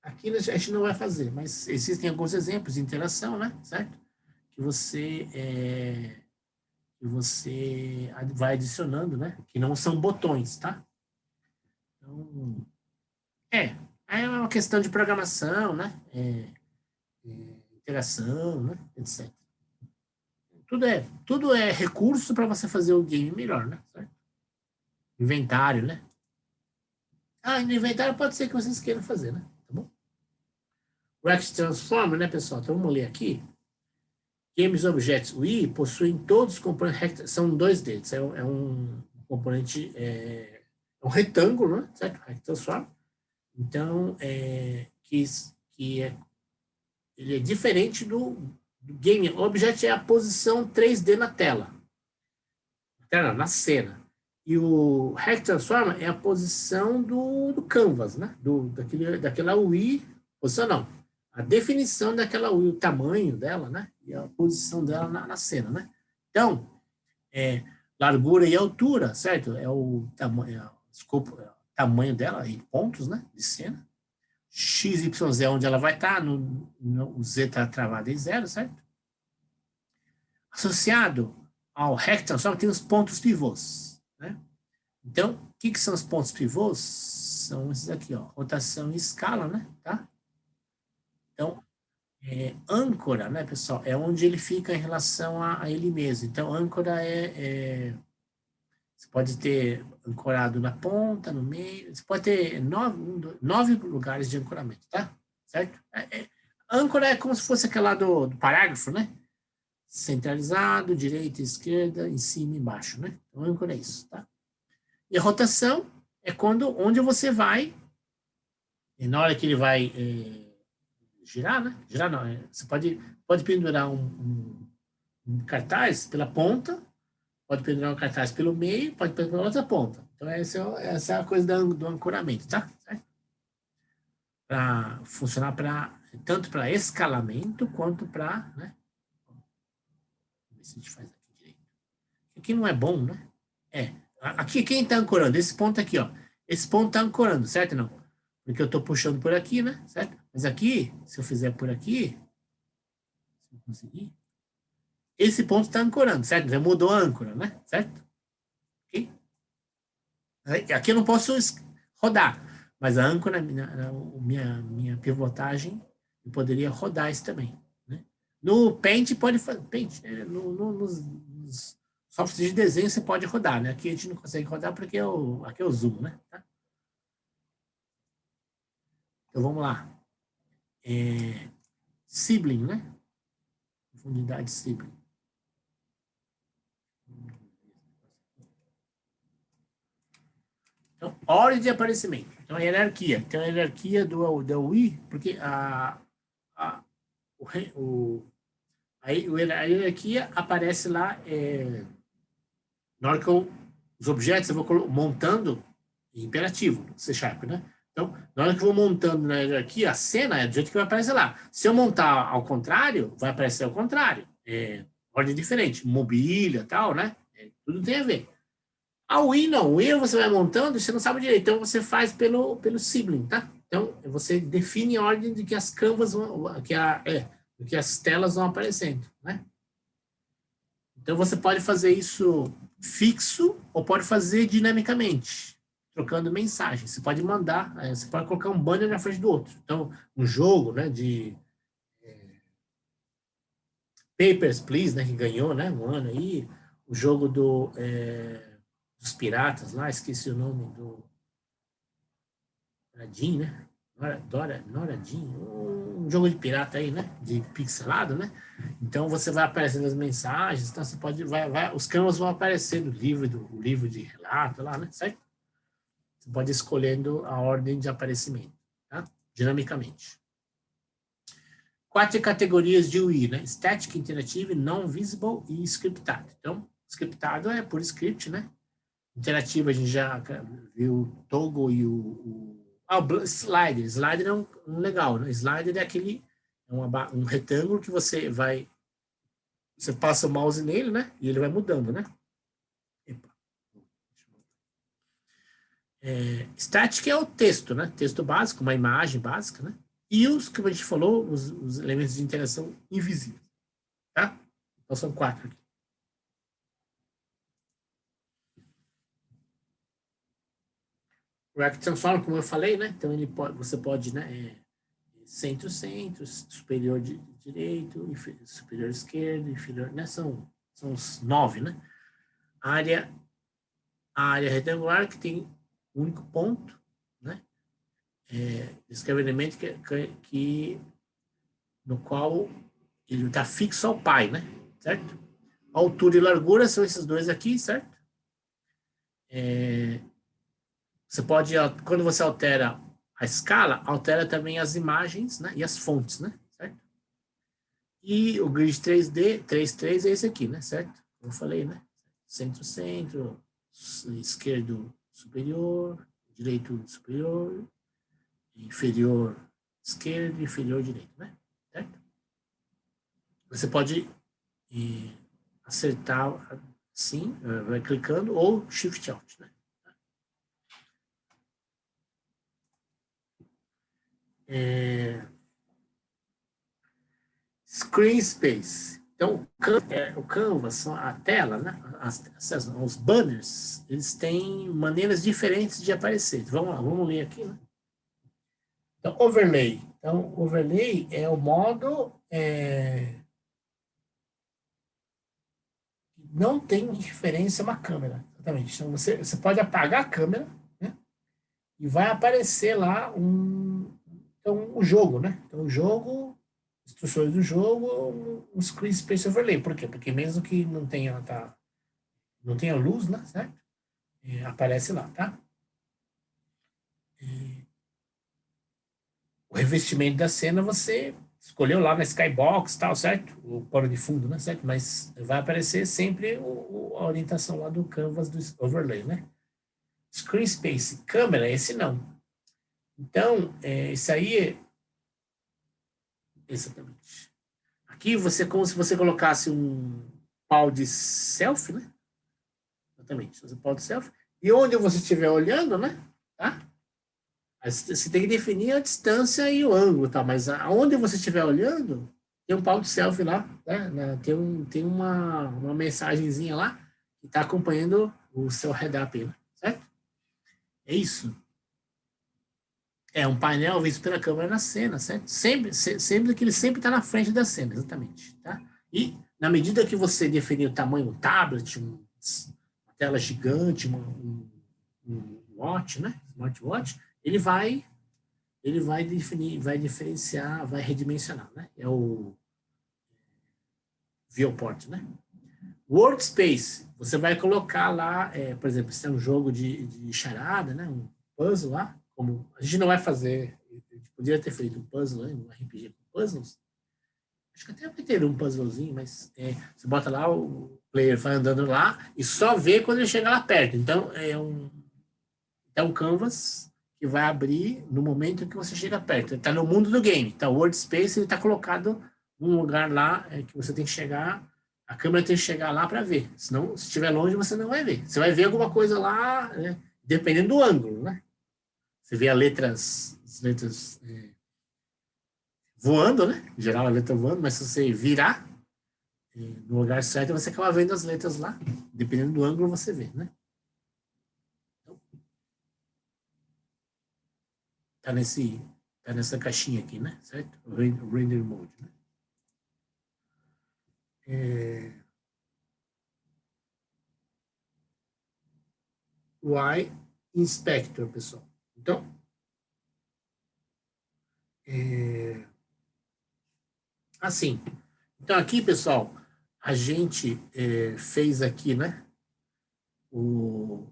Aqui a gente não vai fazer, mas existem alguns exemplos de interação, né? Certo? Que você vai adicionando, né? Que não são botões, tá? Então, é uma questão de programação, né? Interação, né? Etc. Tudo é recurso para você fazer o game melhor, né? Certo? Inventário, né? No inventário pode ser que vocês queiram fazer, né? Tá bom? React Transformer, né, pessoal? Então vamos ler aqui. Games Objects UI possuem todos os componentes, são dois deles. É um componente, um retângulo, né? Certo? React Transformer. Então, ele é diferente do Game Object, é a posição 3D na tela. Na cena. E o React Transformer é a posição do canvas, né? Daquela UI, posição não, a definição daquela UI, o tamanho dela, né? E a posição dela na cena, né? Então, largura e altura, certo? É o tamanho dela, em pontos, né? De cena. X, Y, Z, onde ela vai estar, o Z está travado em 0, certo? Associado ao React Transformer tem os pontos pivôs, né? Então, o que são os pontos pivôs? São esses aqui, ó, rotação e escala, né? Tá? Então, âncora, né, pessoal, é onde ele fica em relação a ele mesmo. Então, âncora você pode ter ancorado na ponta, no meio, você pode ter 9 lugares de ancoramento, tá? Certo? Âncora é como se fosse aquela do parágrafo, né? Centralizado, direita, esquerda, em cima e embaixo, né? Então, âncora é isso, tá? E a rotação é onde você vai, e na hora que ele vai girar, né? Girar não, você pode pendurar um cartaz pela ponta, pode pendurar um cartaz pelo meio, pode pendurar outra ponta. Então, essa é a coisa do ancoramento, tá? Para funcionar tanto para escalamento quanto para, né? Vamos ver se a gente faz aqui direito. Aqui não é bom, né? Aqui quem está ancorando? Esse ponto aqui, ó. Esse ponto está ancorando, certo ou não? Porque eu estou puxando por aqui, né? Certo? Mas aqui, se eu fizer por aqui, se eu conseguir, esse ponto está ancorando, certo? Já mudou a âncora, né? Certo? Ok? Aqui eu não posso rodar, mas a âncora, minha pivotagem, eu poderia rodar isso também, né? No Paint pode fazer, nos softwares de desenho você pode rodar, né? Aqui a gente não consegue rodar porque aqui é o zoom, né? Tá? Então vamos lá. Sibling, né? Profundidade sibling. Então, ordem de aparecimento. Então, a hierarquia. Então, a hierarquia da UI, porque a hierarquia aparece lá na hora que os objetos eu vou montando em imperativo, C#, né? Então, na hora que eu vou montando na hierarquia, a cena é do jeito que vai aparecer lá. Se eu montar ao contrário, vai aparecer ao contrário. ordem diferente, mobília, tal, né? Tudo tem a ver. A Wii não, o Wii você vai montando e você não sabe direito, então você faz pelo sibling, tá? Então você define a ordem de que as canvas vão, que as telas vão aparecendo, né? Então você pode fazer isso fixo ou pode fazer dinamicamente, trocando mensagens. Você pode mandar, você pode colocar um banner na frente do outro. Então, um jogo, né, de Papers, Please, né, que ganhou, né, um ano aí, o jogo dos piratas lá, esqueci o nome do Noradinho, né? Noradinho, um jogo de pirata aí, né? De pixelado, né? Então você vai aparecendo as mensagens, então você pode, os canvas vão aparecer no livro de relato lá, né? Certo? Você pode ir escolhendo a ordem de aparecimento, tá? Dinamicamente. 4 categorias de UI, né? Static, Interactive, Non-Visible e Scriptado. Então, scriptado é por script, né? Interativo a gente já viu o toggle e o slider. Slider é um legal, né? Slider é aquele um retângulo que você passa o mouse nele, né? E ele vai mudando, né? Static é o texto, né? Texto básico, uma imagem básica, né? E os que a gente falou, os elementos de interação invisíveis, tá? Então são 4 aqui. O React Transform, como eu falei, né? Então você pode, né? Centro, superior direito, superior esquerdo, inferior, né? São os 9, né? A área retangular que tem um único ponto, né? Descreve elemento no qual ele está fixo ao pai, né? Certo? Altura e largura são esses dois aqui, certo? Você pode, quando você altera a escala, altera também as imagens, né? E as fontes, né? Certo? E o grid 3D, 3.3 é esse aqui, né? Certo? Como eu falei, né? Centro, esquerdo, superior, direito, superior, inferior, esquerdo, inferior, direito, né? Certo? Você pode acertar assim, vai clicando, ou Shift Alt, né? Screen Space. Então, o Canvas, a tela, né? Os banners, eles têm maneiras diferentes de aparecer. Vamos lá, vamos ler aqui, né? Então, overlay. Então, overlay é o modo não tem referência a uma câmera. Exatamente. Então, você pode apagar a câmera, né? E vai aparecer lá o jogo, né? Então, o jogo, instruções do jogo, um screen space overlay. Por quê? Porque mesmo que não tenha luz, né? Certo? Aparece lá, tá? O revestimento da cena você escolheu lá na Skybox, tal, certo? O pano de fundo, né? Certo? Mas vai aparecer sempre a orientação lá do canvas do overlay, né? Screen space, câmera, esse não. Então, isso aí exatamente. Aqui como se você colocasse um pau de selfie, né? Exatamente, um pau de selfie. E onde você estiver olhando, né? Tá? Você tem que definir a distância e o ângulo, tá? Mas aonde você estiver olhando, tem um pau de selfie lá, né? Tem uma mensagenzinha lá que está acompanhando o seu head-up, né? Certo? É isso. É um painel visto pela câmera na cena, certo? Sempre que ele sempre está na frente da cena, exatamente, tá? E na medida que você definir o tamanho, um tablet, uma tela gigante, um watch, né? Smartwatch, ele vai definir, vai diferenciar, vai redimensionar, né? É o viewport, né? Workspace, você vai colocar lá, por exemplo, se é um jogo de charada, né? Um puzzle lá, como a gente não vai fazer, a gente poderia ter feito um puzzle, né? Um RPG com puzzles. Acho que até vai ter um puzzlezinho, mas você bota lá, o player vai andando lá e só vê quando ele chega lá perto. Então, é um canvas que vai abrir no momento que você chega perto. Está no mundo do game. Então, o Workspace está colocado num lugar lá que você tem que chegar A câmera tem que chegar lá para ver. Senão, se estiver longe, você não vai ver. Você vai ver alguma coisa lá, né? Dependendo do ângulo, né? Você vê as letras voando, né? Em geral, a letra voando, mas se você virar no lugar certo, você acaba vendo as letras lá. Dependendo do ângulo, você vê, né? Então, tá nessa caixinha aqui, né? Certo? O render mode, né? Y Inspector, pessoal. Então, assim. Então, aqui, pessoal, a gente fez aqui, né? O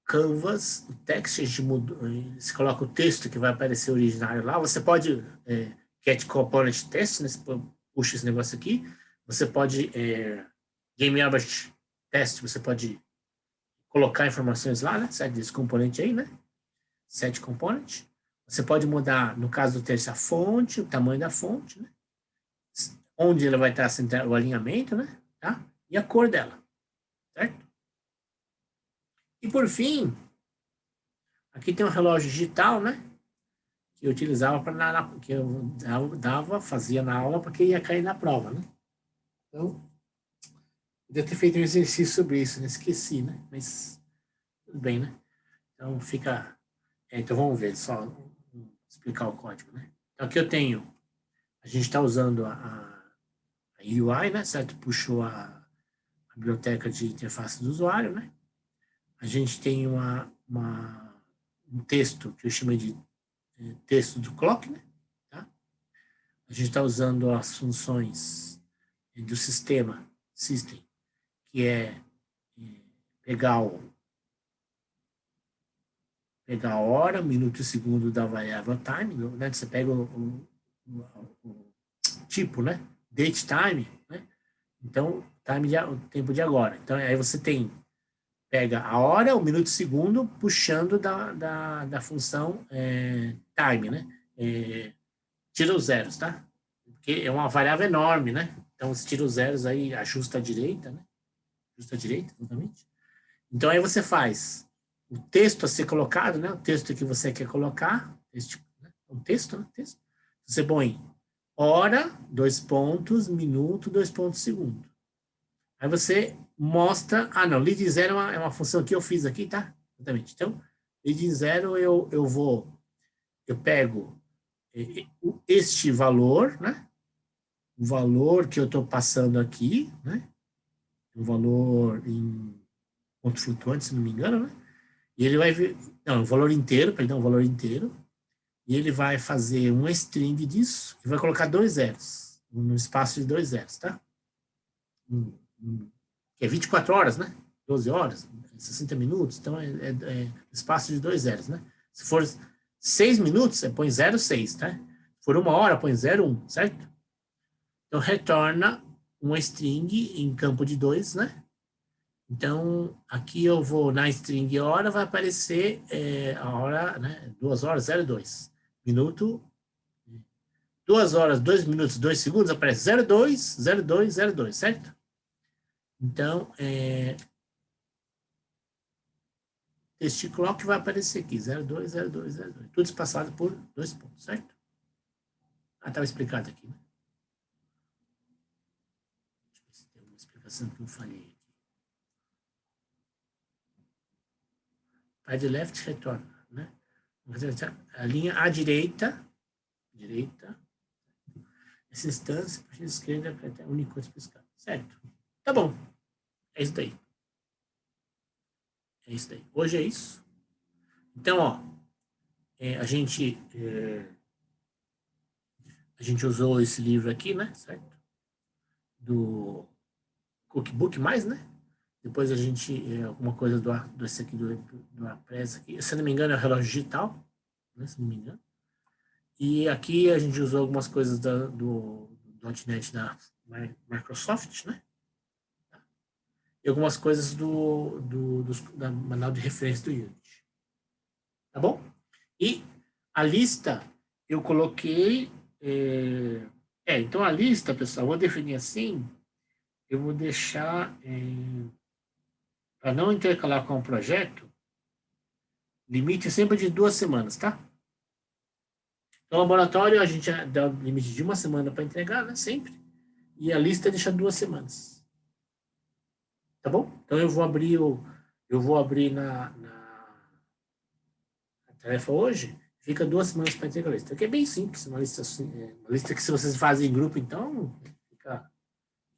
Canvas, o text, a gente mudou, você coloca o texto que vai aparecer originário lá. Você pode get component test, né? Você puxa esse negócio aqui. Você pode game object test, você pode colocar informações lá, né? Set desse componente aí, né? Set component. Você pode mudar, no caso do texto, a fonte, o tamanho da fonte, né? Onde ela vai estar o alinhamento, né? Tá? E a cor dela, certo? E por fim, aqui tem um relógio digital, né? Que eu utilizava para que eu fazia na aula porque ia cair na prova, né? Então, eu devia ter feito um exercício sobre isso, né? Esqueci, né? Mas tudo bem, né? Então fica. Então vamos ver, só explicar o código, né? Então aqui eu tenho. A gente está usando a UI, né? Certo? Puxou a biblioteca de interface do usuário, né? A gente tem um texto que eu chamei de texto do clock, né? Tá? A gente está usando as funções do sistema, system, que é pegar a hora, minuto e segundo da variável time, né? Você pega o tipo, né? Date time, né? Então, o tempo de agora. Então, aí você pega a hora, o minuto e segundo, puxando da função time, né? Tira os zeros, tá? Porque é uma variável enorme, né? Então, você tira os zeros aí, ajusta a direita, né? Ajusta a direita, exatamente. Então, aí você faz o texto a ser colocado, né? O texto que você quer colocar, um texto, né? Texto. Você põe hora, 2 pontos, minuto, 2 pontos, segundo. Aí você mostra, não, lead zero é uma função que eu fiz aqui, tá? Exatamente. Então, lead zero eu pego este valor, né? O valor que eu estou passando aqui, né? Um valor em ponto flutuante, se não me engano, né? E ele vai ver, não, o valor inteiro, perdão, o valor inteiro. E ele vai fazer uma string disso, que vai colocar 2 zeros, no espaço de 2 zeros, tá? Que é 24 horas, né? 12 horas, 60 minutos, então é espaço de 2 zeros, né? Se for 6 minutos, você põe 0,6, tá? Se for 1 hora, põe 0,1, certo? Então, retorna uma string em campo de 2, né? Então, aqui eu vou na string hora, vai aparecer a hora, né? 2 horas, 0,2. Minuto, 2 horas, 2 minutos, 2 segundos, aparece 0,2, 0,2, 0,2, certo? Então, este clock vai aparecer aqui, 0,2, 0,2, 0,2. Tudo espaçado por 2 pontos, certo? Estava explicado aqui, né? Deixa eu ver se tem alguma explicação que eu falei aqui. Pad left retorna, né? A linha à direita, essa instância, a esquerda, é Unicode especificado, certo? Tá bom, é isso daí. É isso daí. Hoje é isso. Então, ó, a gente usou esse livro aqui, né? Certo? Do Cookbook mais, né? Depois a gente, alguma coisa esse aqui do Apress aqui. Se não me engano, é o relógio digital, né? Se não me engano. E aqui a gente usou algumas coisas do .NET da Microsoft, né? E algumas coisas da manual de referência do Unity. Tá bom? E a lista eu coloquei... então a lista, pessoal, eu vou definir assim, eu vou deixar, para não intercalar com o projeto, limite sempre de 2 semanas, tá? No laboratório, a gente dá o limite de 1 semana para entregar, né? Sempre. E a lista deixa 2 semanas. Tá bom? Então eu vou abrir na tarefa hoje, fica 2 semanas para entregar a lista. Que é bem simples, uma lista assim, uma lista que se vocês fazem em grupo, então, fica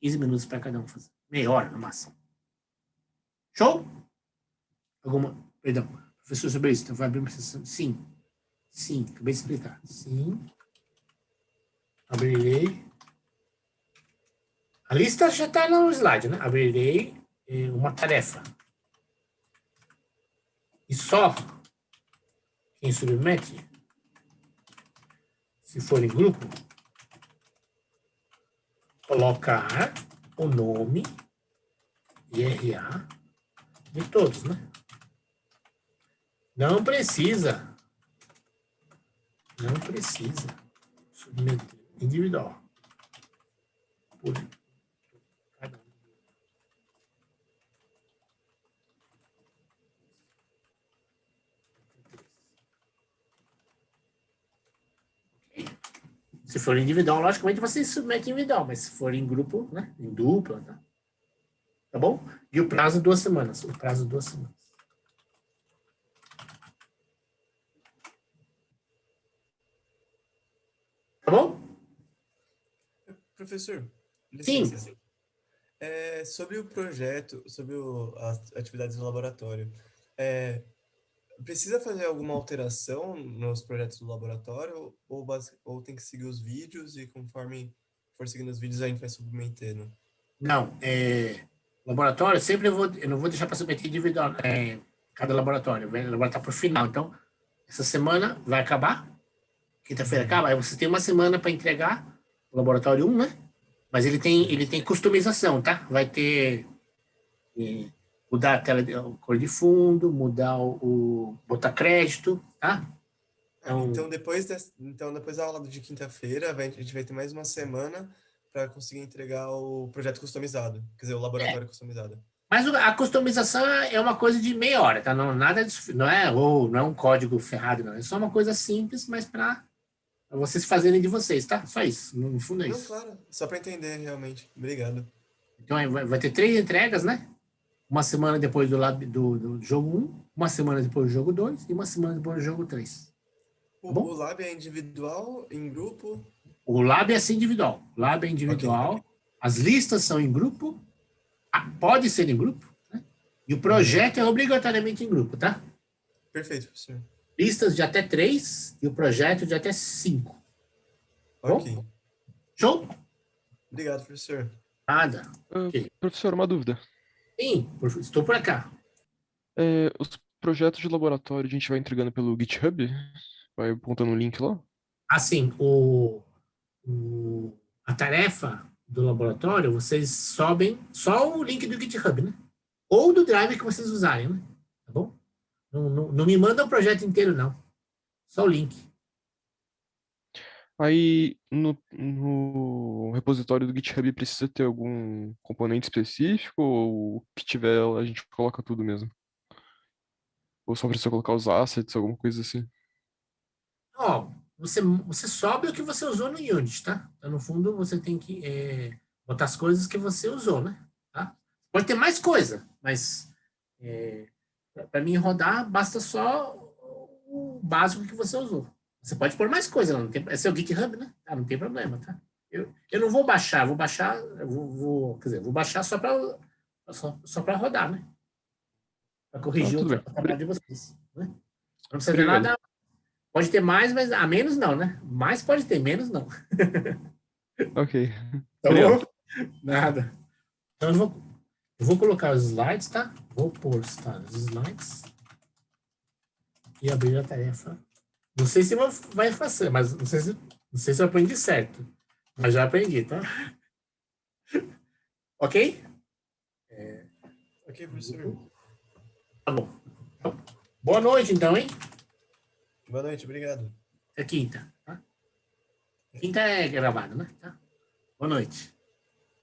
15 minutos para cada um fazer. Meia hora no máximo. Show? Perdão, professor, sobre isso, então vai abrir uma sessão? Sim. Sim, acabei de explicar. Sim. Abrirei. A lista já está no slide, né? Abrirei uma tarefa. E só quem submete, se for em grupo, colocar o nome e RA de todos, né? Não precisa submeter individual. Por cada um. Se for individual, logicamente você submete individual, mas se for em grupo, né? Em dupla, tá? Tá bom? E o prazo 2 semanas. O prazo 2 semanas. Tá bom? Professor, Sim. licença. Sobre o projeto, sobre as atividades do laboratório, precisa fazer alguma alteração nos projetos do laboratório ou tem que seguir os vídeos e conforme for seguindo os vídeos a gente vai submetendo? Não, laboratório, sempre eu não vou deixar para submeter individual, cada laboratório, vai elaborar por final. Então, essa semana vai acabar, quinta-feira acaba, aí você tem uma semana para entregar o laboratório 1, né? Mas ele tem customização, tá? Vai ter mudar a tela, a cor de fundo, botar crédito, tá? Então, depois da aula de quinta-feira, a gente vai ter mais uma semana para conseguir entregar o projeto customizado, quer dizer, o laboratório customizado. Mas a customização é uma coisa de meia hora, tá? Não, nada não é um código ferrado, não. É só uma coisa simples, mas para vocês fazerem de vocês, tá? Só isso. No fundo é Não, isso. claro, só para entender realmente. Obrigado. Então vai ter 3 entregas, né? Uma semana depois do jogo 1, uma semana depois do jogo 2 e uma semana depois do jogo 3. Tá bom? O lab é individual, em grupo? O lab é assim individual. O lab é Ok. individual. As listas são em grupo. Pode ser em grupo. Né? E o projeto é obrigatoriamente em grupo, tá? Perfeito, professor. Listas de até 3 e o projeto de até 5. Ok. Bom? Show? Obrigado, professor. Nada. Okay. Professor, uma dúvida. Sim, estou por cá. Os projetos de laboratório a gente vai entregando pelo GitHub? Vai apontando o link lá? Assim, a tarefa do laboratório, vocês sobem só o link do GitHub, né? Ou do Drive que vocês usarem, né? Tá bom? Não me manda o projeto inteiro, não. Só o link. Aí, no repositório do GitHub precisa ter algum componente específico ou o que tiver a gente coloca tudo mesmo? Ou só precisa colocar os assets, alguma coisa assim? Ó, você sobe o que você usou no Unity, tá? Então, no fundo, você tem que botar as coisas que você usou, né? Tá? Pode ter mais coisa, mas para mim rodar, basta só o básico que você usou. Você pode pôr mais coisa, não tem, esse é o GitHub, né? Não tem problema, tá? Eu não vou baixar, quer dizer, vou baixar só para rodar, né? Para corrigir Tudo o bem. trabalho de vocês. Né? Não precisa ter Obrigado. nada. Pode ter mais, mas a menos não, né? Mais pode ter, menos não. Ok. Tá Obrigado. bom? Nada. Então eu vou colocar os slides, tá? Vou postar os slides e abrir a tarefa. Não sei se vai fazer, mas não sei se eu aprendi certo. Mas já aprendi, tá? Ok? Ok, professor. Tá bom. Então, boa noite, então, hein? Boa noite, obrigado. Até quinta. Tá? Quinta é gravado, né? Tá? Boa noite.